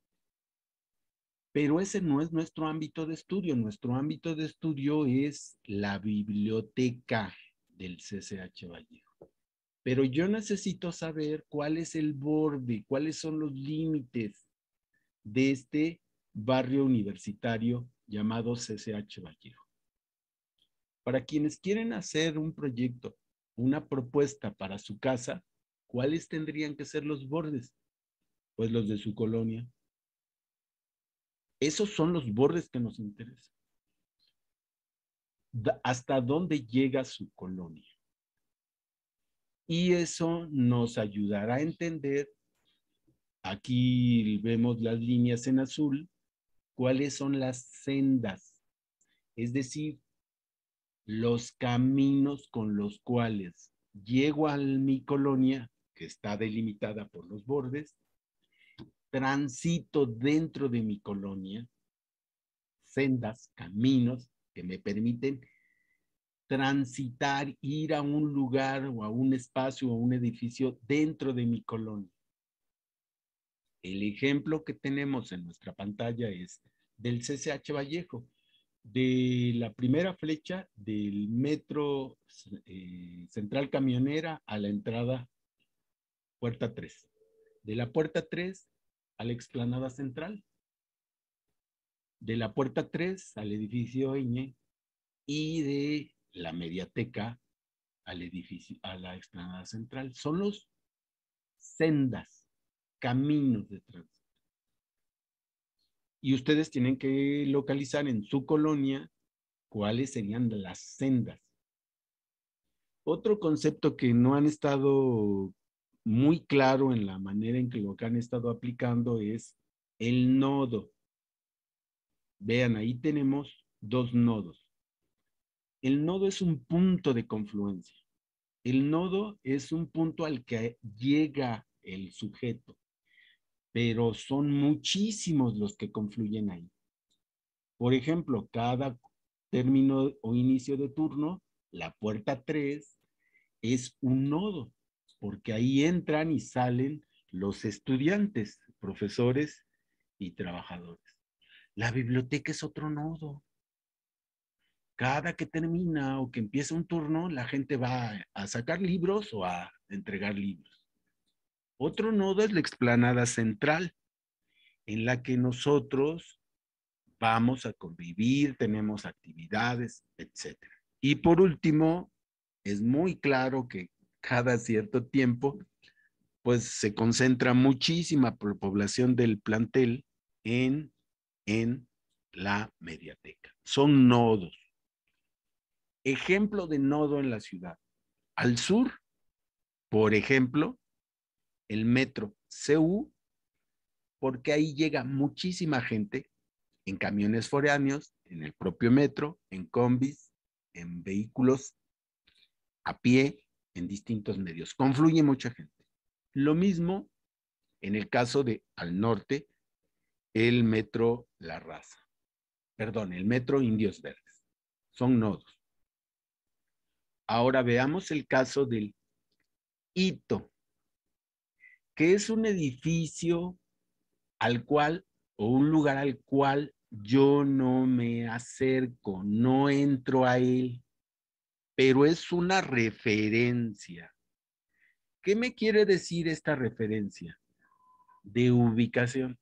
Pero ese no es nuestro ámbito de estudio. Nuestro ámbito de estudio es la biblioteca del CCH Vallejo. Pero yo necesito saber cuál es el borde, cuáles son los límites de este barrio universitario llamado CCH Vallejo. Para quienes quieren hacer un proyecto, una propuesta para su casa, ¿cuáles tendrían que ser los bordes? Pues los de su colonia. Esos son los bordes que nos interesan. ¿Hasta dónde llega su colonia? Y eso nos ayudará a entender, aquí vemos las líneas en azul, cuáles son las sendas, es decir, los caminos con los cuales llego a mi colonia, que está delimitada por los bordes, transito dentro de mi colonia, sendas, caminos que me permiten transitar, ir a un lugar o a un espacio o a un edificio dentro de mi colonia. El ejemplo que tenemos en nuestra pantalla es del CCH Vallejo, de la primera flecha del metro Central Camionera a la entrada Puerta 3. De la Puerta 3 a la explanada central. De la Puerta 3 al edificio Eñe y de la Mediateca al edificio, a la explanada central. Son los sendas, caminos de tránsito. Y ustedes tienen que localizar en su colonia cuáles serían las sendas. Otro concepto que no han estado muy claro en la manera en que lo han estado aplicando es el nodo. Vean, ahí tenemos dos nodos. El nodo es un punto de confluencia. El nodo es un punto al que llega el sujeto, pero son muchísimos los que confluyen ahí. Por ejemplo, cada término o inicio de turno, la puerta 3 es un nodo, porque ahí entran y salen los estudiantes, profesores y trabajadores. La biblioteca es otro nodo. Cada que termina o que empieza un turno, la gente va a sacar libros o a entregar libros. Otro nodo es la explanada central, en la que nosotros vamos a convivir, tenemos actividades, etc. Y por último, es muy claro que cada cierto tiempo, pues se concentra muchísima población del plantel en la mediateca. Son nodos. Ejemplo de nodo en la ciudad. Al sur, por ejemplo, el metro CU, porque ahí llega muchísima gente en camiones foráneos, en el propio metro, en combis, en vehículos a pie, en distintos medios. Confluye mucha gente. Lo mismo en el caso de al norte, el metro La Raza. Perdón, el metro Indios Verdes. Son nodos. Ahora veamos el caso del hito, que es un edificio al cual, o un lugar al cual yo no me acerco, no entro a él, pero es una referencia. ¿Qué me quiere decir esta referencia? De ubicación.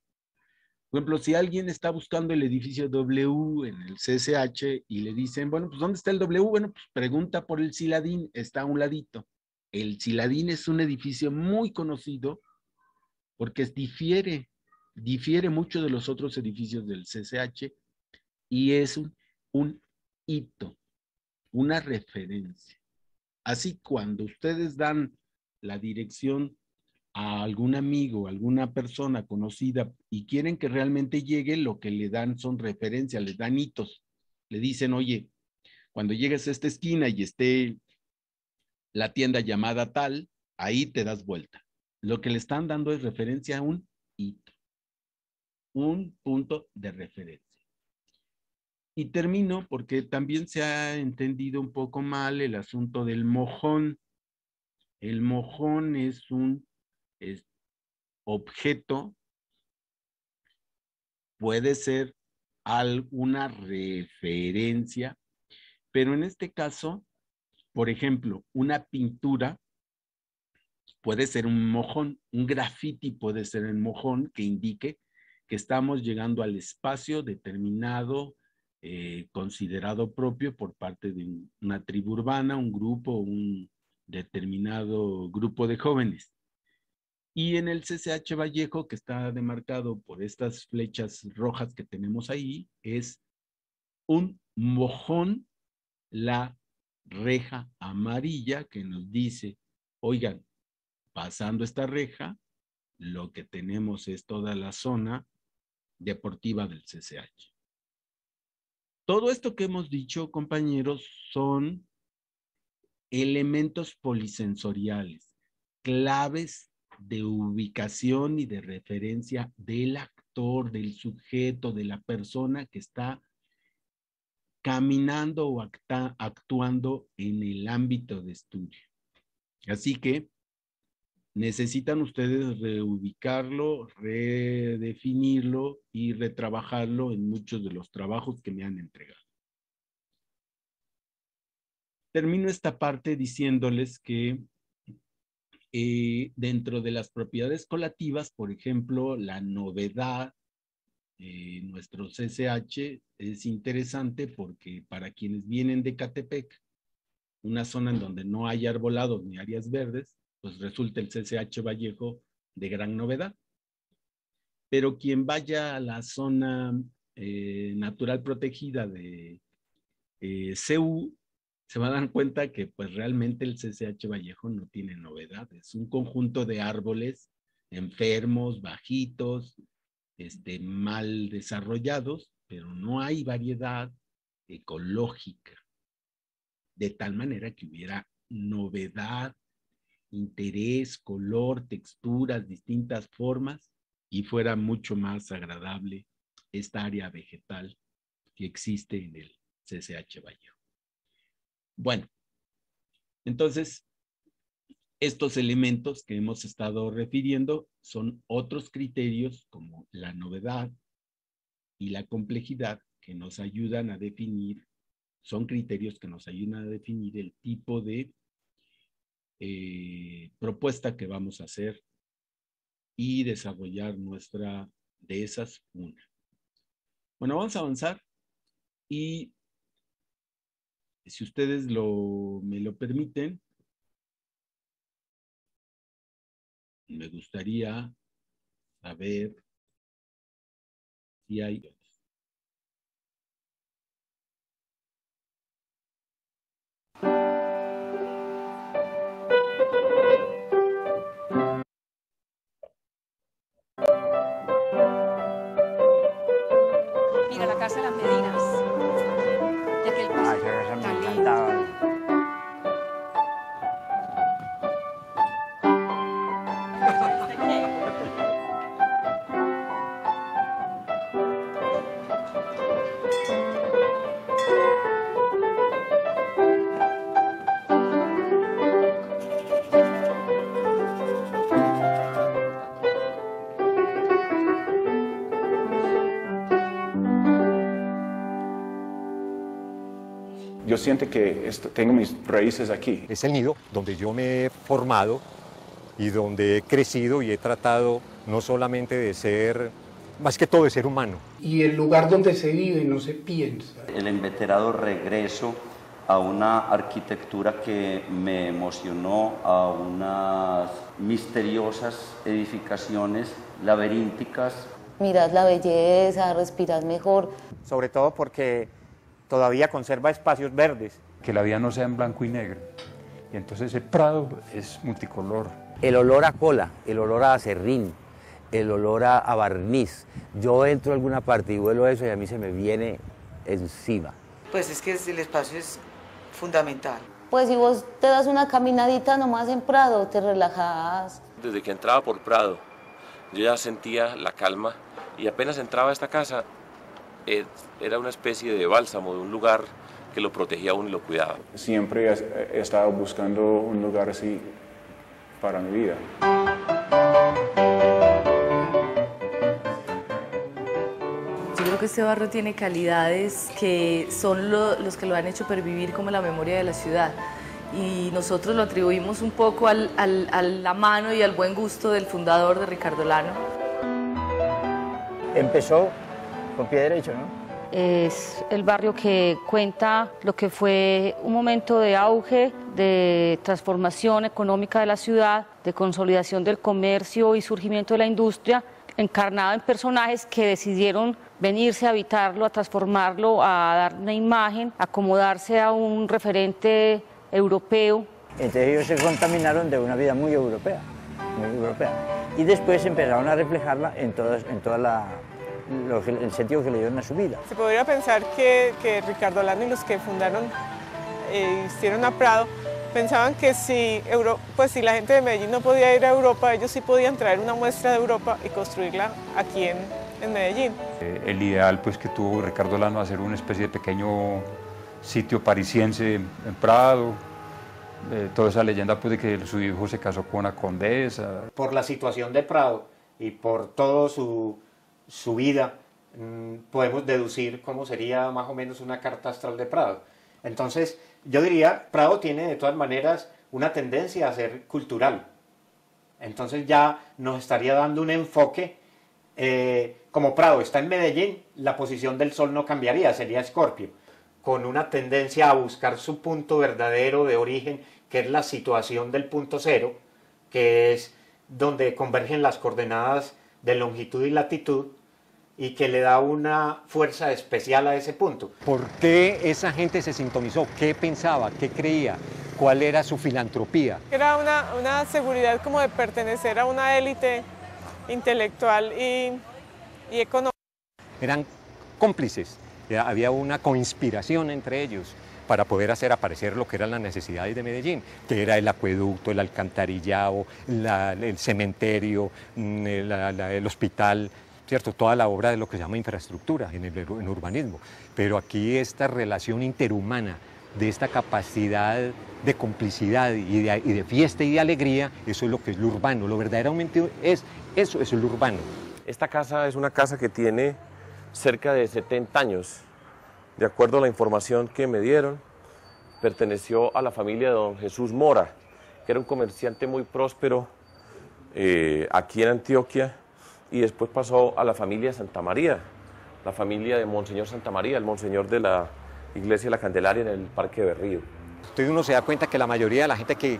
Por ejemplo, si alguien está buscando el edificio W en el CCH y le dicen, bueno, pues ¿dónde está el W? Bueno, pues pregunta por el Ciladín, está a un ladito. El Ciladín es un edificio muy conocido porque difiere mucho de los otros edificios del CCH y es un hito, una referencia. Así, cuando ustedes dan la dirección a algún amigo, alguna persona conocida y quieren que realmente llegue, lo que le dan son referencias, les dan hitos. Le dicen, oye, cuando llegues a esta esquina y esté la tienda llamada tal, ahí te das vuelta. Lo que le están dando es referencia a un hito, un punto de referencia. Y termino porque también se ha entendido un poco mal el asunto del mojón. El mojón es un objeto, puede ser alguna referencia, pero en este caso, por ejemplo, una pintura puede ser un mojón, un graffiti puede ser el mojón que indique que estamos llegando al espacio determinado, considerado propio por parte de una tribu urbana, un grupo, un determinado grupo de jóvenes. Y en el CCH Vallejo, que está demarcado por estas flechas rojas que tenemos ahí, es un mojón, la reja amarilla que nos dice, oigan, pasando esta reja, lo que tenemos es toda la zona deportiva del CCH. Todo esto que hemos dicho, compañeros, son elementos polisensoriales, claves de ubicación y de referencia del actor, del sujeto, de la persona que está caminando o actuando en el ámbito de estudio. Así que necesitan ustedes reubicarlo, redefinirlo y retrabajarlo en muchos de los trabajos que me han entregado. termino esta parte diciéndoles que dentro de las propiedades colativas, por ejemplo, la novedad, nuestro CCH es interesante porque para quienes vienen de Catepec, una zona en donde no hay arbolados ni áreas verdes, pues resulta el CCH Vallejo de gran novedad. Pero quien vaya a la zona natural protegida de CU, se va a dar cuenta que pues realmente el CCH Vallejo no tiene novedad. Es un conjunto de árboles enfermos, bajitos, mal desarrollados, pero no hay variedad ecológica, de tal manera que hubiera novedad, interés, color, texturas, distintas formas, y fuera mucho más agradable esta área vegetal que existe en el CCH Vallejo. Bueno, entonces, estos elementos que hemos estado refiriendo son otros criterios como la novedad y la complejidad que nos ayudan a definir, son criterios que nos ayudan a definir el tipo de propuesta que vamos a hacer y desarrollar nuestra, de esas una. Bueno, vamos a avanzar y si ustedes me lo permiten, me gustaría saber si hay... Mira, la casa de las Medinas. De aquel Ah, esa casa me encantaba. Yo siento que tengo mis raíces aquí. Es el nido donde yo me he formado y donde he crecido y he tratado no solamente de ser, más que todo de ser humano. Y el lugar donde se vive no se piensa. El inveterado regreso a una arquitectura que me emocionó, a unas misteriosas edificaciones laberínticas. Miras la belleza, respiras mejor. Sobre todo porque todavía conserva espacios verdes. Que la vida no sea en blanco y negro. Y entonces el Prado es multicolor. El olor a cola, el olor a acerrín, el olor a barniz. Yo entro a alguna parte y huelo eso y a mí se me viene encima. Pues es que el espacio es fundamental. Pues si vos te das una caminadita nomás en Prado, te relajas. Desde que entraba por Prado, yo ya sentía la calma y apenas entraba a esta casa, era una especie de bálsamo, de un lugar que lo protegía a uno y lo cuidaba. Siempre he estado buscando un lugar así para mi vida. Yo creo que este barrio tiene calidades que son los que lo han hecho pervivir como la memoria de la ciudad. Y nosotros lo atribuimos un poco a la mano y al buen gusto del fundador, de Ricardo Lano. Empezó con pie derecho, ¿no? Es el barrio que cuenta lo que fue un momento de auge, de transformación económica de la ciudad, de consolidación del comercio y surgimiento de la industria, encarnado en personajes que decidieron venirse a habitarlo, a transformarlo, a dar una imagen, a acomodarse a un referente europeo. Entonces ellos se contaminaron de una vida muy europea, y después empezaron a reflejarla en toda el sentido que le dieron a su vida. Se podría pensar que Ricardo Lano y los que fundaron, hicieron a Prado, pensaban que si la gente de Medellín no podía ir a Europa, ellos sí podían traer una muestra de Europa y construirla aquí en Medellín. El ideal pues, que tuvo Ricardo Lano hacer una especie de pequeño sitio parisiense en Prado, toda esa leyenda pues, de que su hijo se casó con una condesa. Por la situación de Prado y por todo su vida, podemos deducir cómo sería más o menos una carta astral de Prado. Entonces, yo diría, Prado tiene de todas maneras una tendencia a ser cultural. Entonces ya nos estaría dando un enfoque, como Prado está en Medellín, la posición del Sol no cambiaría, sería Escorpio, con una tendencia a buscar su punto verdadero de origen, que es la situación del punto cero, que es donde convergen las coordenadas de longitud y latitud, y que le da una fuerza especial a ese punto. ¿Por qué esa gente se sintonizó? ¿Qué pensaba? ¿Qué creía? ¿Cuál era su filantropía? Era una seguridad como de pertenecer a una élite intelectual y económica. Eran cómplices, había una conspiración entre ellos para poder hacer aparecer lo que eran las necesidades de Medellín, que era el acueducto, el alcantarillado, el cementerio, el hospital, ¿cierto? Toda la obra de lo que se llama infraestructura en urbanismo. Pero aquí esta relación interhumana, de esta capacidad de complicidad y de fiesta y de alegría, eso es lo que es lo urbano, lo verdaderamente eso es lo urbano. Esta casa es una casa que tiene cerca de 70 años. De acuerdo a la información que me dieron, perteneció a la familia de don Jesús Mora, que era un comerciante muy próspero aquí en Antioquia, y después pasó a la familia Santa María, la familia de Monseñor Santa María, el monseñor de la Iglesia de la Candelaria en el Parque de Berrío. Entonces uno se da cuenta que la mayoría de la gente que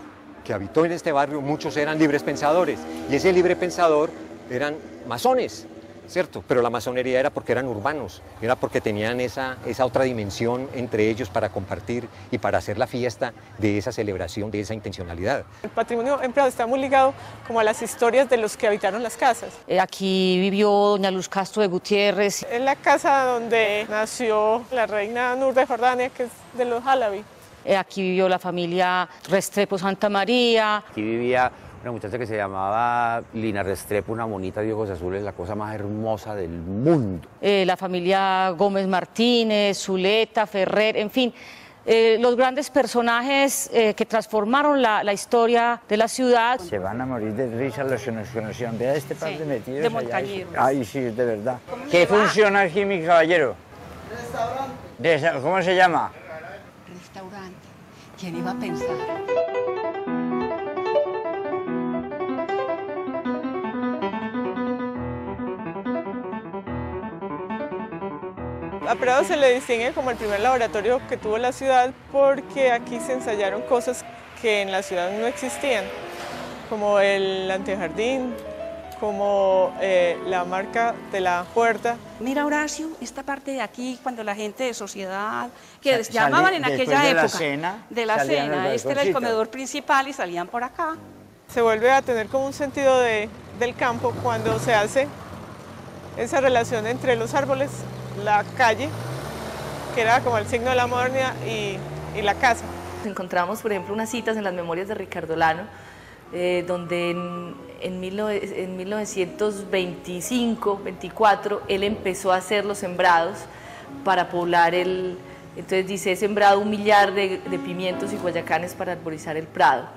habitó en este barrio, muchos eran libres pensadores, y ese libre pensador eran masones, ¿cierto? Pero la masonería era porque eran urbanos, era porque tenían esa otra dimensión entre ellos para compartir y para hacer la fiesta de esa celebración, de esa intencionalidad. El patrimonio en Prado está muy ligado como a las historias de los que habitaron las casas. Aquí vivió doña Luz Castro de Gutiérrez. Es la casa donde nació la reina Nur de Jordania, que es de los Halabi. Aquí vivió la familia Restrepo Santa María. Aquí vivía una muchacha que se llamaba Lina Restrepo, una monita de ojos azules, la cosa más hermosa del mundo. La familia Gómez Martínez, Zuleta, Ferrer, en fin, los grandes personajes que transformaron la historia de la ciudad. Se van a morir de risa los que nos conocían. Vea este par de metidos de montañeros. Ay, sí, de verdad. ¿Qué funciona aquí, mi caballero? Restaurante. ¿Cómo se llama? Restaurante. ¿Quién iba a pensar? A Prado se le distingue como el primer laboratorio que tuvo la ciudad porque aquí se ensayaron cosas que en la ciudad no existían, como el antejardín, como la marca de la puerta. Mira, Horacio, esta parte de aquí, cuando la gente de sociedad, que llamaban en aquella época, de la cena, este era el comedor principal y salían por acá. Se vuelve a tener como un sentido del campo cuando se hace esa relación entre los árboles, la calle, que era como el signo de la modernidad, y la casa. Encontramos, por ejemplo, unas citas en las memorias de Ricardo Lano, donde en 1925-24 él empezó a hacer los sembrados para poblar entonces dice, he sembrado 1 millar de pimientos y guayacanes para arborizar el Prado.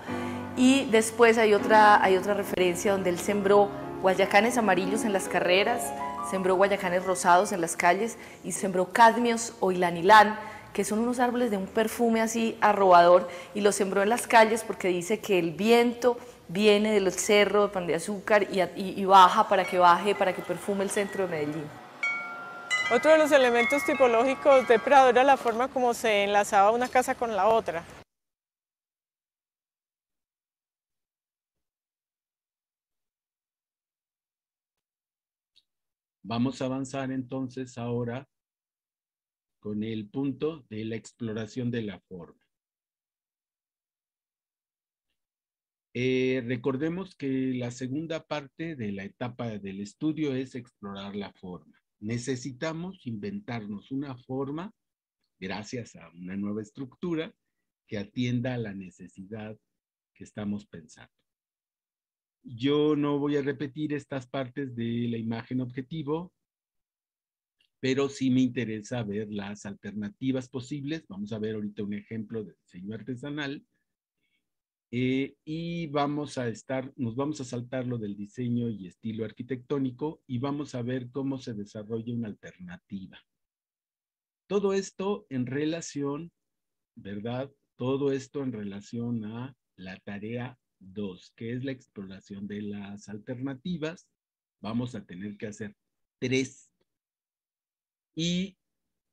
Y después hay otra referencia donde él sembró guayacanes amarillos en las carreras, sembró guayacanes rosados en las calles y sembró cadmios o ilanilán, que son unos árboles de un perfume así arrobador, y los sembró en las calles porque dice que el viento viene del cerro de Pan de Azúcar y baja para que perfume el centro de Medellín. Otro de los elementos tipológicos de Prado era la forma como se enlazaba una casa con la otra. Vamos a avanzar entonces ahora con el punto de la exploración de la forma. Recordemos que la segunda parte de la etapa del estudio es explorar la forma. Necesitamos inventarnos una forma, gracias a una nueva estructura, que atienda a la necesidad que estamos pensando. Yo no voy a repetir estas partes de la imagen objetivo, pero sí me interesa ver las alternativas posibles. Vamos a ver ahorita un ejemplo de diseño artesanal. Y nos vamos a saltar lo del diseño y estilo arquitectónico y vamos a ver cómo se desarrolla una alternativa. Todo esto en relación, ¿verdad?, Todo esto en relación a la tarea 2, que es la exploración de las alternativas. Vamos a tener que hacer 3. Y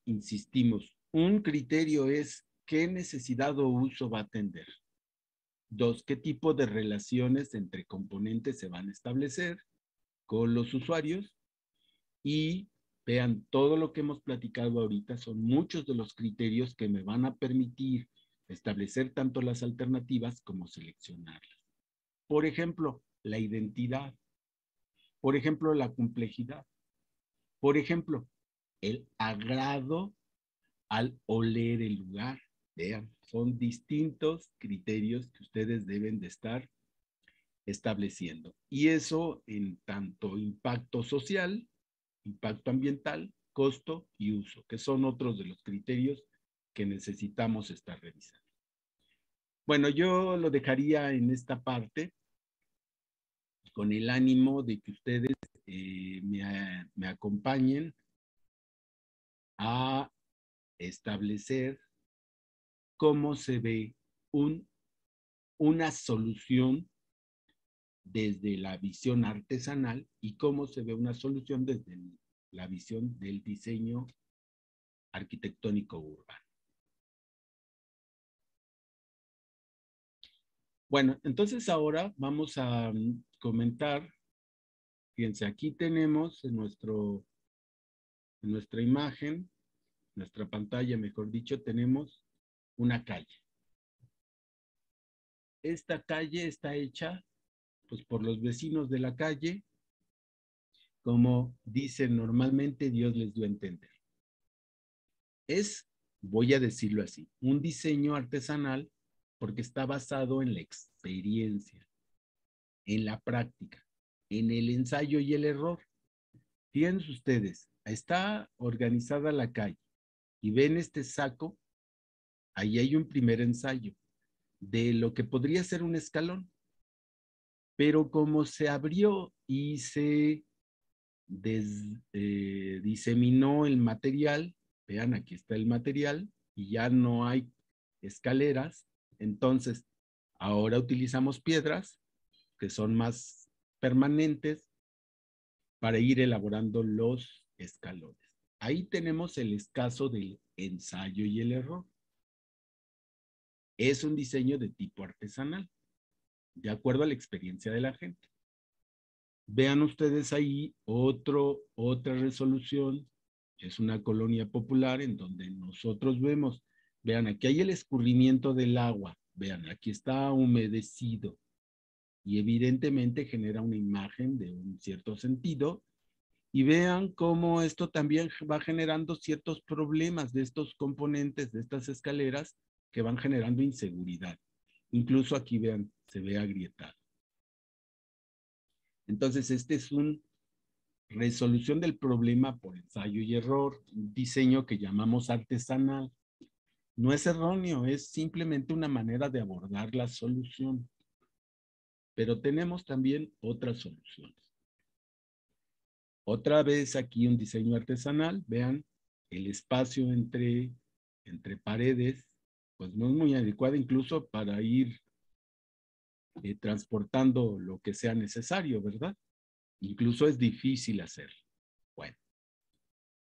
insistimos, un criterio es qué necesidad o uso va a atender. 2, qué tipo de relaciones entre componentes se van a establecer con los usuarios. Y vean, todo lo que hemos platicado ahorita son muchos de los criterios que me van a permitir establecer tanto las alternativas como seleccionarlas. Por ejemplo, la identidad. Por ejemplo, la complejidad. Por ejemplo, el agrado al oler el lugar. Vean, son distintos criterios que ustedes deben de estar estableciendo. Y eso en tanto impacto social, impacto ambiental, costo y uso, que son otros de los criterios que necesitamos estar revisando. Bueno, yo lo dejaría en esta parte con el ánimo de que ustedes me acompañen a establecer cómo se ve una solución desde la visión artesanal y cómo se ve una solución desde la visión del diseño arquitectónico urbano. Bueno, entonces ahora vamos a comentar. Fíjense, aquí tenemos en nuestra imagen, nuestra pantalla, mejor dicho, tenemos una calle. Esta calle está hecha pues por los vecinos de la calle, como dicen normalmente, Dios les dio a entender. Es, voy a decirlo así, un diseño artesanal porque está basado en la experiencia, en la práctica, en el ensayo y el error. Fíjense ustedes, está organizada la calle y ven este saco, ahí hay un primer ensayo de lo que podría ser un escalón, pero como se abrió y se diseminó el material, vean, aquí está el material y ya no hay escaleras, entonces ahora utilizamos piedras que son más permanentes para ir elaborando los escalones. Ahí tenemos el caso del ensayo y el error. Es un diseño de tipo artesanal, de acuerdo a la experiencia de la gente. Vean ustedes ahí otra resolución, es una colonia popular en donde nosotros vemos, vean, aquí hay el escurrimiento del agua, vean, aquí está humedecido y evidentemente genera una imagen de un cierto sentido y vean cómo esto también va generando ciertos problemas de estos componentes, de estas escaleras que van generando inseguridad. Incluso aquí vean, se ve agrietado. Entonces, este es una resolución del problema por ensayo y error, un diseño que llamamos artesanal. No es erróneo, es simplemente una manera de abordar la solución. Pero tenemos también otras soluciones. Otra vez aquí un diseño artesanal, vean, el espacio entre paredes, pues no es muy adecuado incluso para ir transportando lo que sea necesario, ¿verdad? Incluso es difícil hacerlo. Bueno,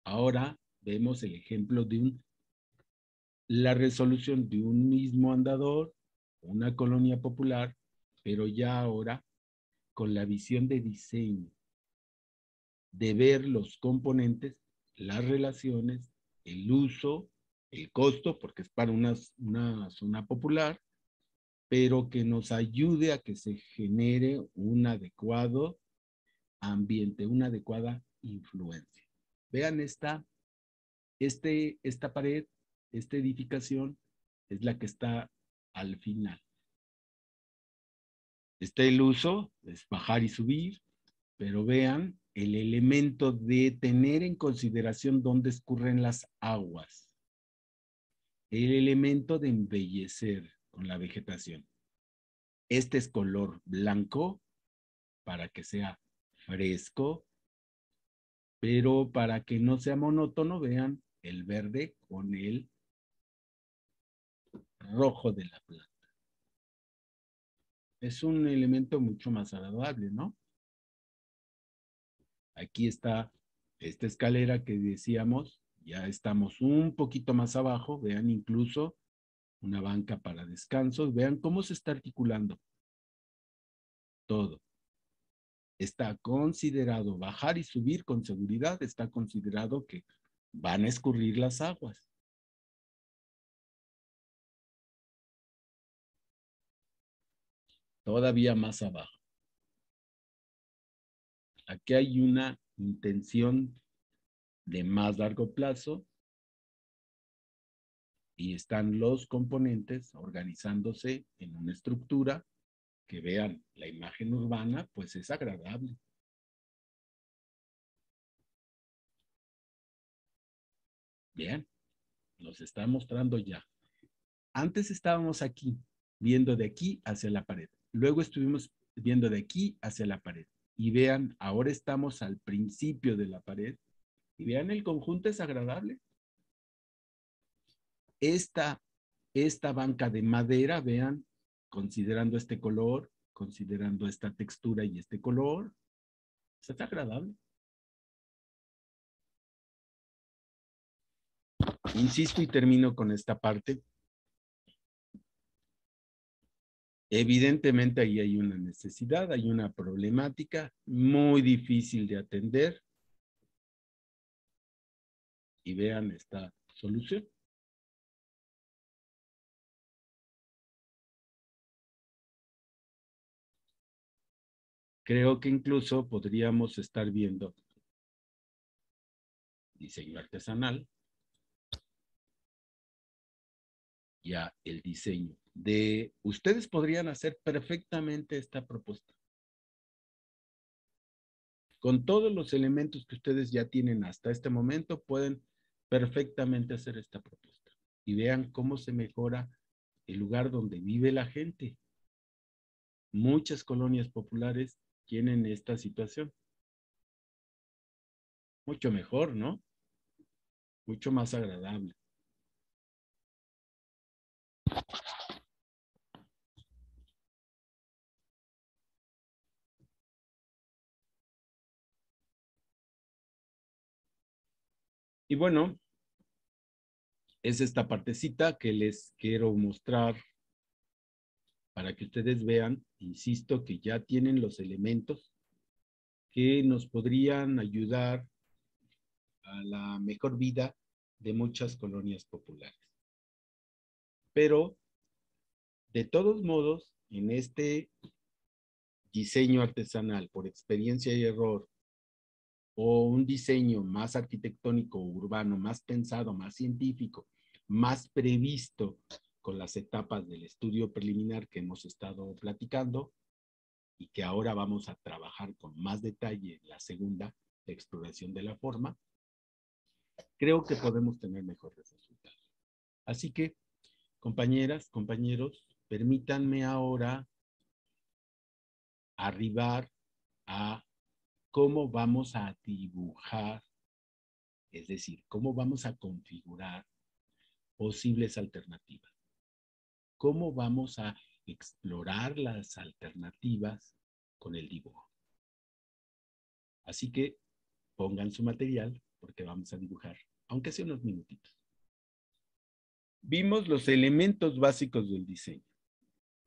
ahora vemos el ejemplo de la resolución de un mismo andador, una colonia popular, pero ya ahora con la visión de diseño, de ver los componentes, las relaciones, el uso, el costo, porque es para una zona popular, pero que nos ayude a que se genere un adecuado ambiente, una adecuada influencia. Vean esta pared, esta edificación es la que está al final. El uso, es bajar y subir, pero vean el elemento de tener en consideración dónde escurren las aguas. El elemento de embellecer con la vegetación. Este es color blanco para que sea fresco, pero para que no sea monótono, vean el verde con el rojo de la planta. Es un elemento mucho más agradable, ¿no? Aquí está esta escalera que decíamos, ya estamos un poquito más abajo, vean incluso una banca para descansos, vean cómo se está articulando todo. Está considerado bajar y subir con seguridad, está considerado que van a escurrir las aguas. Todavía más abajo. Aquí hay una intención de más largo plazo y están los componentes organizándose en una estructura que vean la imagen urbana, pues es agradable. Bien, nos está mostrando ya. Antes estábamos aquí, viendo de aquí hacia la pared. Luego estuvimos viendo de aquí hacia la pared. Y vean, ahora estamos al principio de la pared. Y vean, el conjunto es agradable. Esta banca de madera, vean, considerando este color, considerando esta textura y este color, es agradable. Insisto y termino con esta parte. Evidentemente ahí hay una necesidad, hay una problemática muy difícil de atender. Y vean esta solución. Creo que incluso podríamos estar viendo diseño artesanal. Ya el diseño de ustedes podrían hacer perfectamente esta propuesta. Con todos los elementos que ustedes ya tienen hasta este momento, pueden perfectamente hacer esta propuesta. Y vean cómo se mejora el lugar donde vive la gente. Muchas colonias populares tienen esta situación. Mucho mejor, ¿no? Mucho más agradable. Y bueno, es esta partecita que les quiero mostrar para que ustedes vean, insisto, que ya tienen los elementos que nos podrían ayudar a la mejor vida de muchas colonias populares. Pero, de todos modos, en este diseño artesanal por experiencia y error, o un diseño más arquitectónico, urbano, más pensado, más científico, más previsto con las etapas del estudio preliminar que hemos estado platicando y que ahora vamos a trabajar con más detalle en la segunda, la exploración de la forma, creo que podemos tener mejores resultados. Así que, compañeras, compañeros, permítanme ahora arribar a cómo vamos a dibujar, es decir, cómo vamos a configurar posibles alternativas. ¿Cómo vamos a explorar las alternativas con el dibujo? Así que pongan su material porque vamos a dibujar, aunque sea unos minutitos. Vimos los elementos básicos del diseño.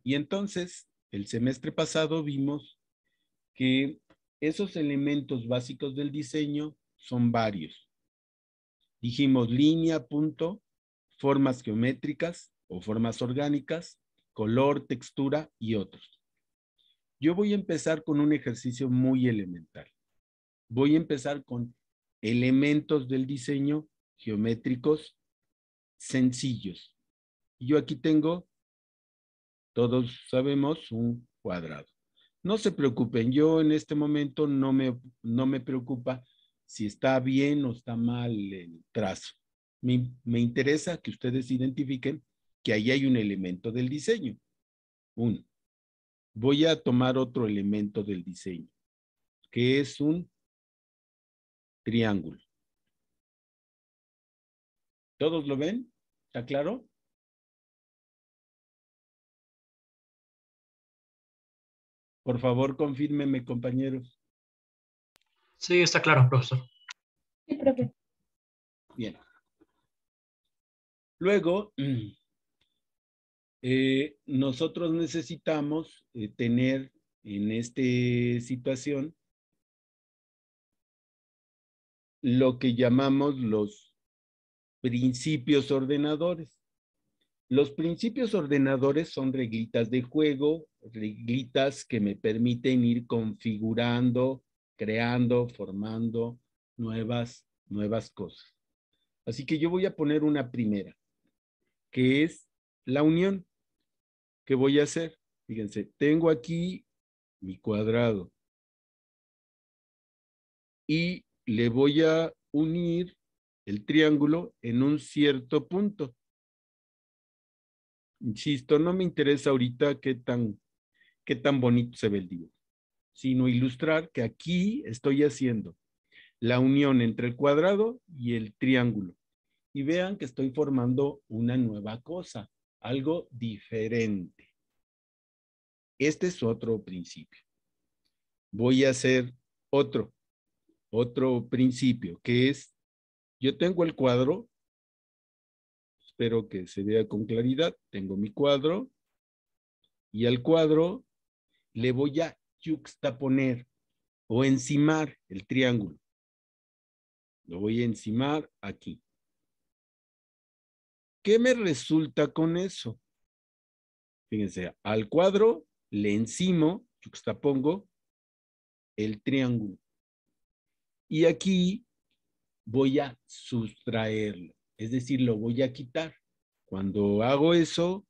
Y entonces, el semestre pasado vimos que esos elementos básicos del diseño son varios. Dijimos línea, punto, formas geométricas o formas orgánicas, color, textura y otros. Yo voy a empezar con un ejercicio muy elemental. Voy a empezar con elementos del diseño geométricos sencillos. Yo aquí tengo, todos sabemos, un cuadrado. No se preocupen, yo en este momento no me preocupa si está bien o está mal el trazo. Me interesa que ustedes identifiquen que ahí hay un elemento del diseño. Uno. Voy a tomar otro elemento del diseño, que es un triángulo. ¿Todos lo ven? ¿Está claro? Por favor, confírmeme, compañeros. Sí, está claro, profesor. Sí, profe. Bien. Luego, nosotros necesitamos tener en esta situación lo que llamamos los principios ordenadores. Los principios ordenadores son reglitas de juego, reglitas que me permiten ir configurando, creando, formando nuevas cosas. Así que yo voy a poner una primera, que es la unión. ¿Qué voy a hacer? Fíjense, tengo aquí mi cuadrado y le voy a unir el triángulo en un cierto punto. Insisto, no me interesa ahorita qué tan bonito se ve el dibujo, sino ilustrar que aquí estoy haciendo la unión entre el cuadrado y el triángulo. Y vean que estoy formando una nueva cosa, algo diferente. Este es otro principio. Voy a hacer otro principio, que es, yo tengo el cuadro, espero que se vea con claridad, tengo mi cuadro, y al cuadro le voy a yuxtaponer o encimar el triángulo. Lo voy a encimar aquí. ¿Qué me resulta con eso? Fíjense, al cuadro le encimo, yuxtapongo el triángulo. Y aquí voy a sustraerlo, es decir, lo voy a quitar. Cuando hago eso,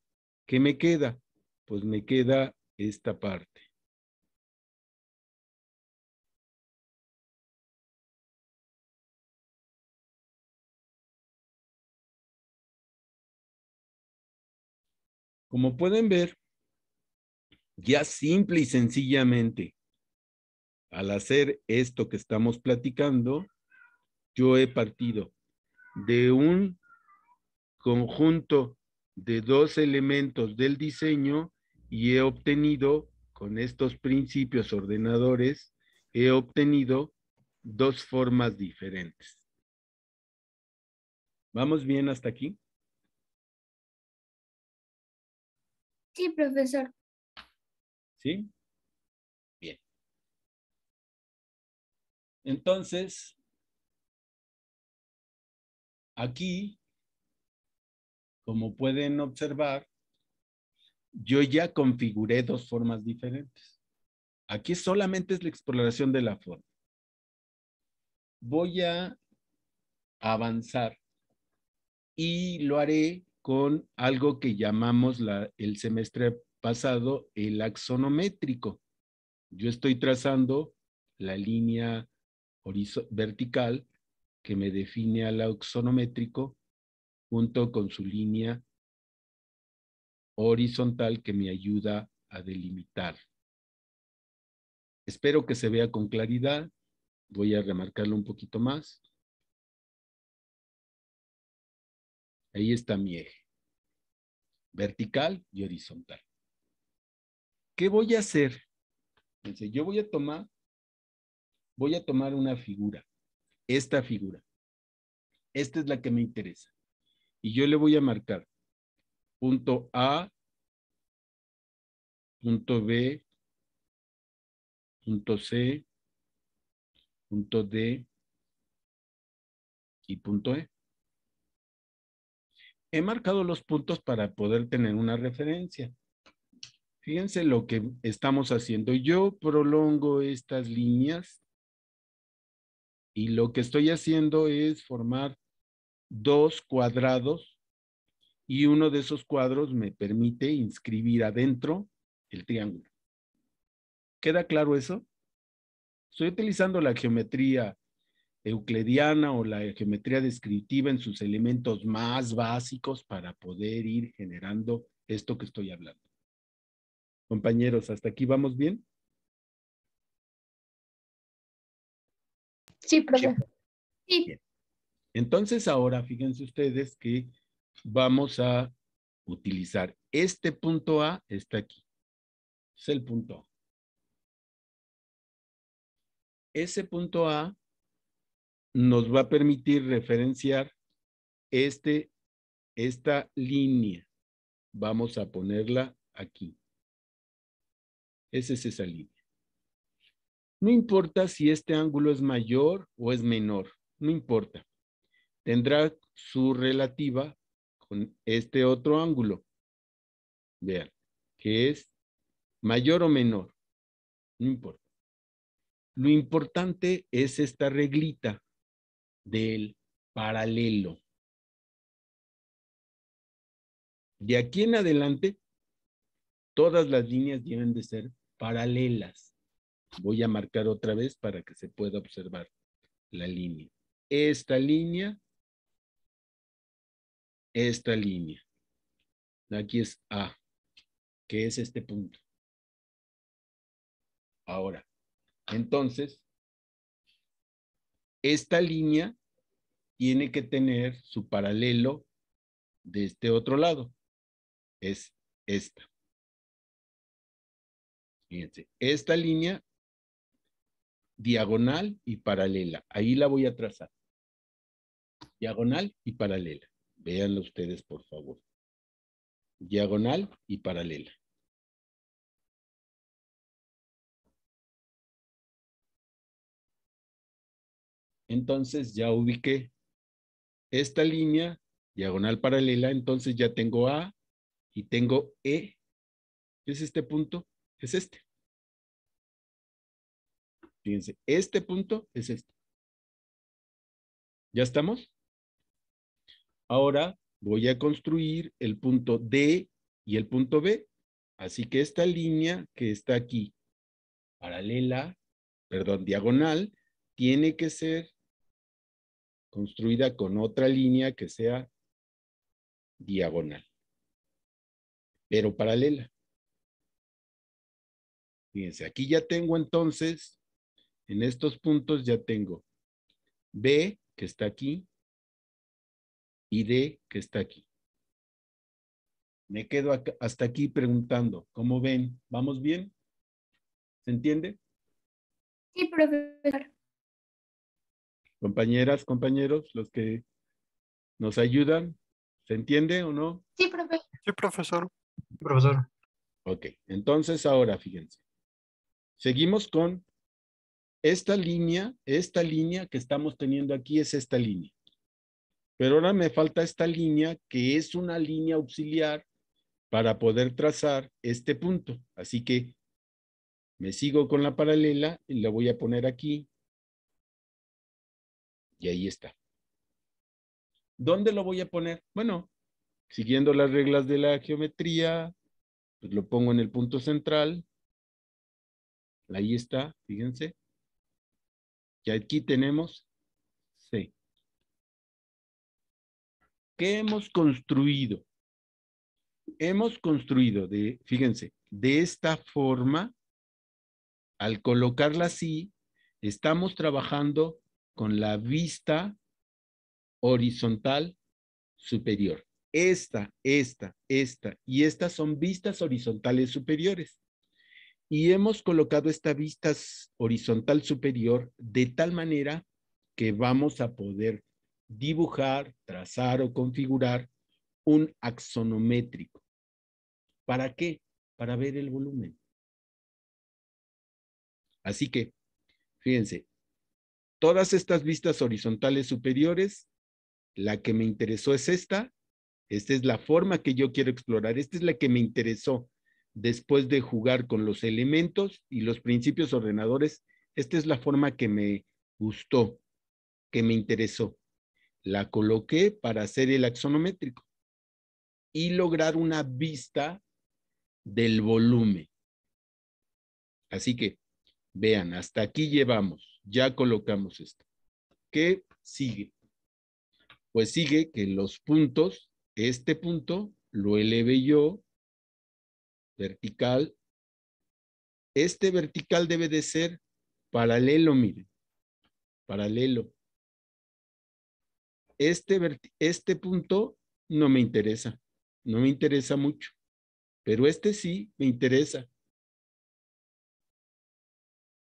¿qué me queda? Pues me queda esta parte. Como pueden ver, ya simple y sencillamente, al hacer esto que estamos platicando, yo he partido de un conjunto de dos elementos del diseño y he obtenido, con estos principios ordenadores, he obtenido dos formas diferentes. ¿Vamos bien hasta aquí? Sí, profesor. ¿Sí? Bien. Entonces, aquí, como pueden observar, yo ya configuré dos formas diferentes. Aquí solamente es la exploración de la forma. Voy a avanzar y lo haré con algo que llamamos el semestre pasado el axonométrico. Yo estoy trazando la línea vertical que me define al axonométrico junto con su línea horizontal que me ayuda a delimitar. Espero que se vea con claridad. Voy a remarcarlo un poquito más. Ahí está mi eje, vertical y horizontal. ¿Qué voy a hacer? Entonces, yo voy a tomar una figura, esta figura. Esta es la que me interesa. Y yo le voy a marcar punto A, punto B, punto C, punto D y punto E. He marcado los puntos para poder tener una referencia. Fíjense lo que estamos haciendo. Yo prolongo estas líneas y lo que estoy haciendo es formar dos cuadrados y uno de esos cuadros me permite inscribir adentro el triángulo. ¿Queda claro eso? Estoy utilizando la geometría euclidiana o la geometría descriptiva en sus elementos más básicos para poder ir generando esto que estoy hablando. Compañeros, ¿hasta aquí vamos bien? Sí, profe. Sí. Bien. Entonces ahora fíjense ustedes que vamos a utilizar este punto A, está aquí. Es el punto A. ese punto A nos va a permitir referenciar esta línea. Vamos a ponerla aquí. Esa es esa línea. No importa si este ángulo es mayor o es menor, no importa. Tendrá su relativa con este otro ángulo. Vean, que es mayor o menor, no importa. Lo importante es esta reglita del paralelo. De aquí en adelante, todas las líneas deben de ser paralelas. Voy a marcar otra vez para que se pueda observar la línea. Esta línea. Aquí es A, que es este punto. Ahora, entonces, esta línea tiene que tener su paralelo de este otro lado. Es esta. Fíjense, esta línea diagonal y paralela. Ahí la voy a trazar. Diagonal y paralela. Véanlo ustedes, por favor. Diagonal y paralela. Entonces ya ubiqué esta línea, diagonal paralela, entonces ya tengo A y tengo E. ¿Es este punto? Es este. Fíjense, este punto es este. ¿Ya estamos? Ahora voy a construir el punto D y el punto B. Así que esta línea que está aquí, diagonal, tiene que ser construida con otra línea que sea diagonal, pero paralela. Fíjense, aquí ya tengo entonces, en estos puntos ya tengo B, que está aquí, y D, que está aquí. Me quedo hasta aquí preguntando, ¿cómo ven? ¿Vamos bien? ¿Se entiende? Sí, profesor. Compañeras, compañeros, los que nos ayudan, ¿se entiende o no? Sí, profesor. Sí, profesor. Profesor. Ok, entonces ahora fíjense. Seguimos con esta línea que estamos teniendo aquí es esta línea. Pero ahora me falta esta línea que es una línea auxiliar para poder trazar este punto. Así que me sigo con la paralela y la voy a poner aquí. Y ahí está. ¿Dónde lo voy a poner? Bueno, siguiendo las reglas de la geometría, pues lo pongo en el punto central. Ahí está, fíjense. Y aquí tenemos C. ¿Qué hemos construido? Hemos construido, fíjense, de esta forma, al colocarla así, estamos trabajando con la vista horizontal superior. Esta y estas son vistas horizontales superiores. Y hemos colocado esta vista horizontal superior de tal manera que vamos a poder dibujar, trazar o configurar un axonométrico. ¿Para qué? Para ver el volumen. Así que, fíjense, todas estas vistas horizontales superiores, la que me interesó es esta. Esta es la forma que yo quiero explorar. Esta es la que me interesó después de jugar con los elementos y los principios ordenadores. Esta es la forma que me gustó, que me interesó. La coloqué para hacer el axonométrico y lograr una vista del volumen. Así que, vean, hasta aquí llevamos. Ya colocamos esto. ¿Qué sigue? Pues sigue que los puntos, este punto lo eleve yo vertical. Este vertical debe de ser paralelo, miren. Paralelo. Este punto no me interesa. No me interesa mucho. Pero este sí me interesa.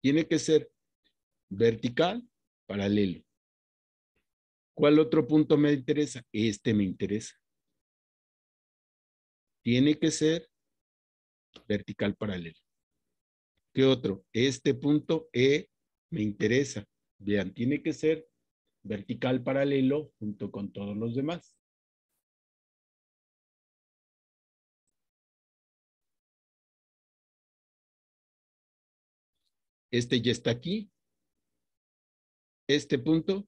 Tiene que ser vertical, paralelo. ¿Cuál otro punto me interesa? Este me interesa. Tiene que ser vertical, paralelo. ¿Qué otro? Este punto E me interesa. Vean, tiene que ser vertical, paralelo junto con todos los demás. Este ya está aquí. Este punto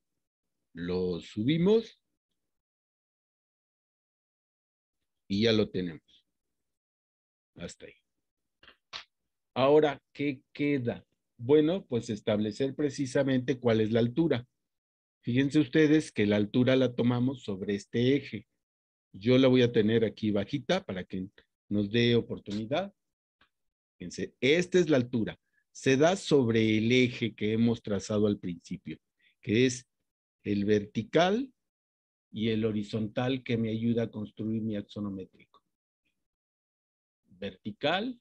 lo subimos y ya lo tenemos. Hasta ahí. Ahora, ¿qué queda? Bueno, pues establecer precisamente cuál es la altura. Fíjense ustedes que la altura la tomamos sobre este eje. Yo la voy a tener aquí bajita para que nos dé oportunidad. Fíjense, esta es la altura. Se da sobre el eje que hemos trazado al principio, que es el vertical y el horizontal que me ayuda a construir mi axonométrico. Vertical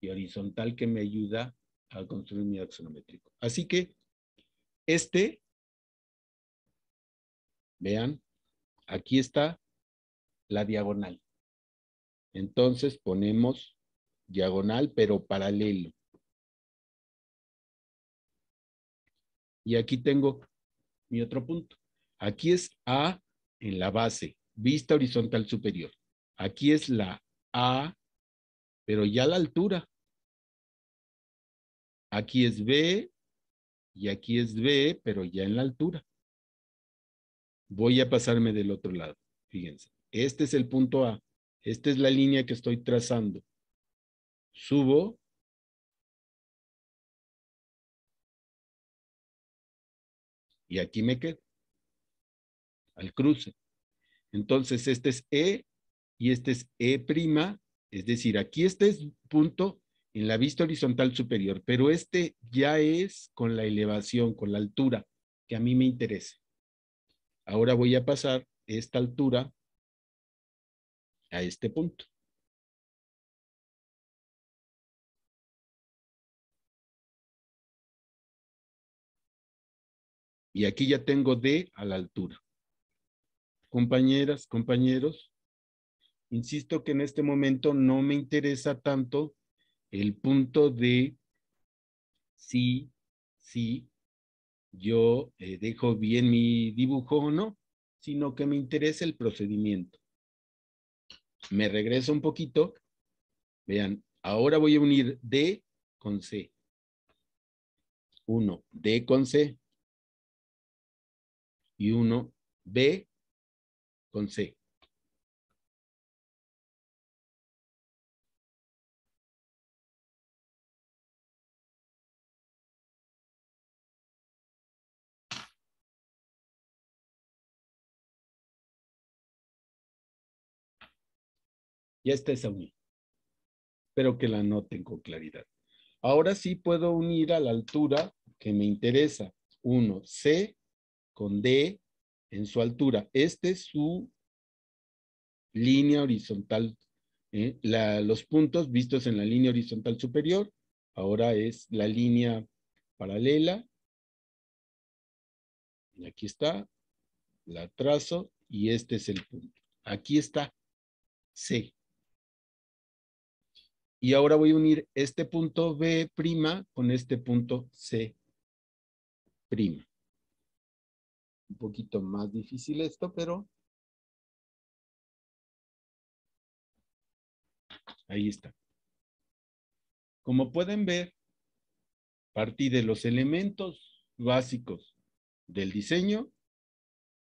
y horizontal que me ayuda a construir mi axonométrico. Así que vean, aquí está la diagonal. Entonces ponemos diagonal, pero paralelo. Y aquí tengo mi otro punto. Aquí es A en la base, vista horizontal superior. Aquí es la A, pero ya la altura. Aquí es B y aquí es B, pero ya en la altura. Voy a pasarme del otro lado. Fíjense, este es el punto A. Esta es la línea que estoy trazando. Subo. Y aquí me quedo. Al cruce. Entonces, este es E y este es E', es decir, aquí este es punto en la vista horizontal superior, pero este ya es con la elevación, con la altura que a mí me interesa. Ahora voy a pasar esta altura a este punto. Y aquí ya tengo D a la altura. Compañeras, compañeros, insisto que en este momento no me interesa tanto el punto de si yo dejo bien mi dibujo o no, sino que me interesa el procedimiento. Me regreso un poquito. Vean, ahora voy a unir D con C. 1 D con C y 1 B con C. Ya está esa unión. Espero que la noten con claridad. Ahora sí puedo unir a la altura que me interesa. 1 C con D en su altura. Este es su línea horizontal. Los puntos vistos en la línea horizontal superior. Ahora es la línea paralela. Y aquí está. La trazo y este es el punto. Aquí está C. Y ahora voy a unir este punto B' con este punto C'. Un poquito más difícil esto, pero ahí está. Como pueden ver, partí de los elementos básicos del diseño,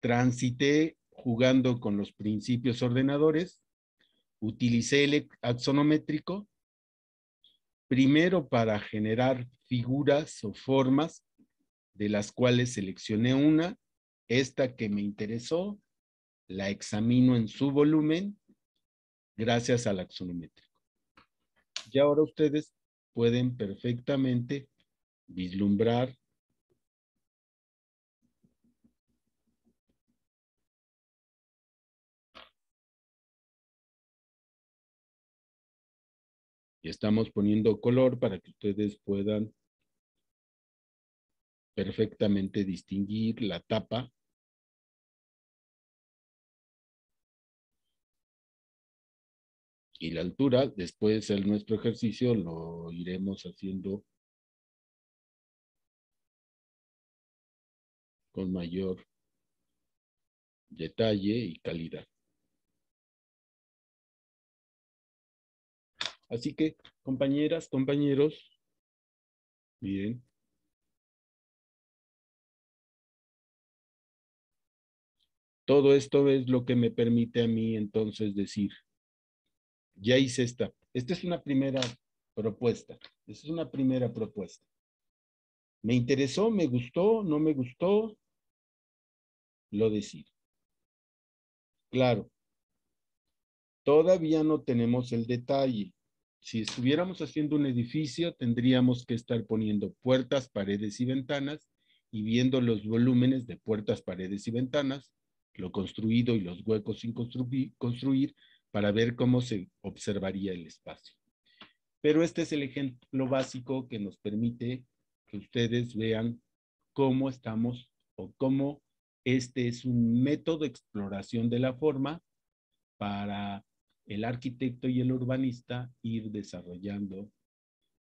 transité jugando con los principios ordenadores, utilicé el axonométrico, primero para generar figuras o formas, de las cuales seleccioné una, esta que me interesó, la examino en su volumen, gracias al axonométrico. Y ahora ustedes pueden perfectamente vislumbrar y estamos poniendo color para que ustedes puedan perfectamente distinguir la tapa y la altura. Después nuestro ejercicio lo iremos haciendo con mayor detalle y calidad. Así que, compañeras, compañeros, miren. Todo esto es lo que me permite a mí entonces decir, ya hice esta. Esta es una primera propuesta. Esta es una primera propuesta. ¿Me interesó? ¿Me gustó? ¿No me gustó? Lo decido. Claro. Todavía no tenemos el detalle. Si estuviéramos haciendo un edificio, tendríamos que estar poniendo puertas, paredes y ventanas y viendo los volúmenes de puertas, paredes y ventanas, lo construido y los huecos sin construir para ver cómo se observaría el espacio. Pero este es el ejemplo básico que nos permite que ustedes vean cómo estamos o cómo este es un método de exploración de la forma para el arquitecto y el urbanista ir desarrollando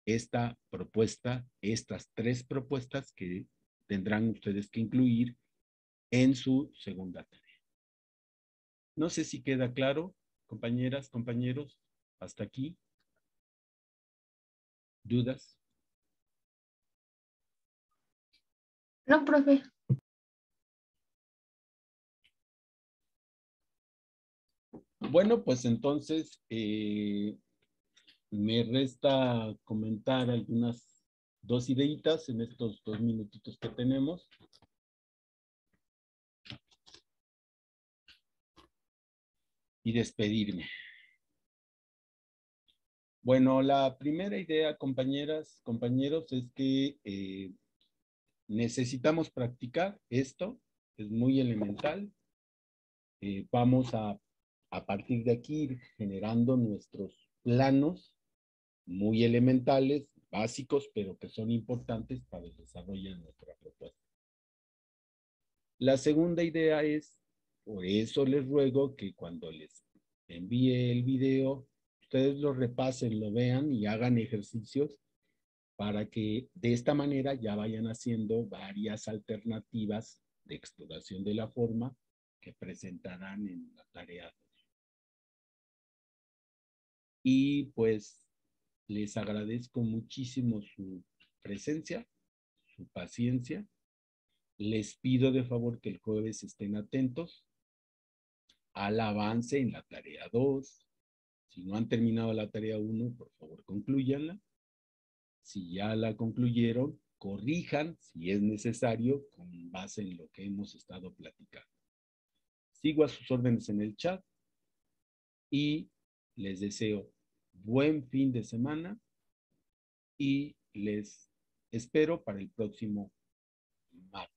esta propuesta, estas 3 propuestas que tendrán ustedes que incluir en su segunda tarea. No sé si queda claro, compañeras, compañeros, hasta aquí. ¿Dudas? No, profe. Bueno, pues entonces me resta comentar algunas 2 ideitas en estos 2 minutitos que tenemos. Y despedirme. Bueno, la primera idea, compañeras, compañeros, es que necesitamos practicar esto, es muy elemental. Vamos a partir de aquí ir generando nuestros planos muy elementales, básicos, pero que son importantes para el desarrollo de nuestra propuesta. La segunda idea es, por eso les ruego que cuando les envíe el video, ustedes lo repasen, lo vean y hagan ejercicios para que de esta manera ya vayan haciendo varias alternativas de exploración de la forma que presentarán en la tarea. Y pues les agradezco muchísimo su presencia, su paciencia. Les pido de favor que el jueves estén atentos al avance en la tarea 2. Si no han terminado la tarea 1, por favor, conclúyanla. Si ya la concluyeron, corrijan si es necesario con base en lo que hemos estado platicando. Sigo a sus órdenes en el chat y les deseo buen fin de semana y les espero para el próximo martes.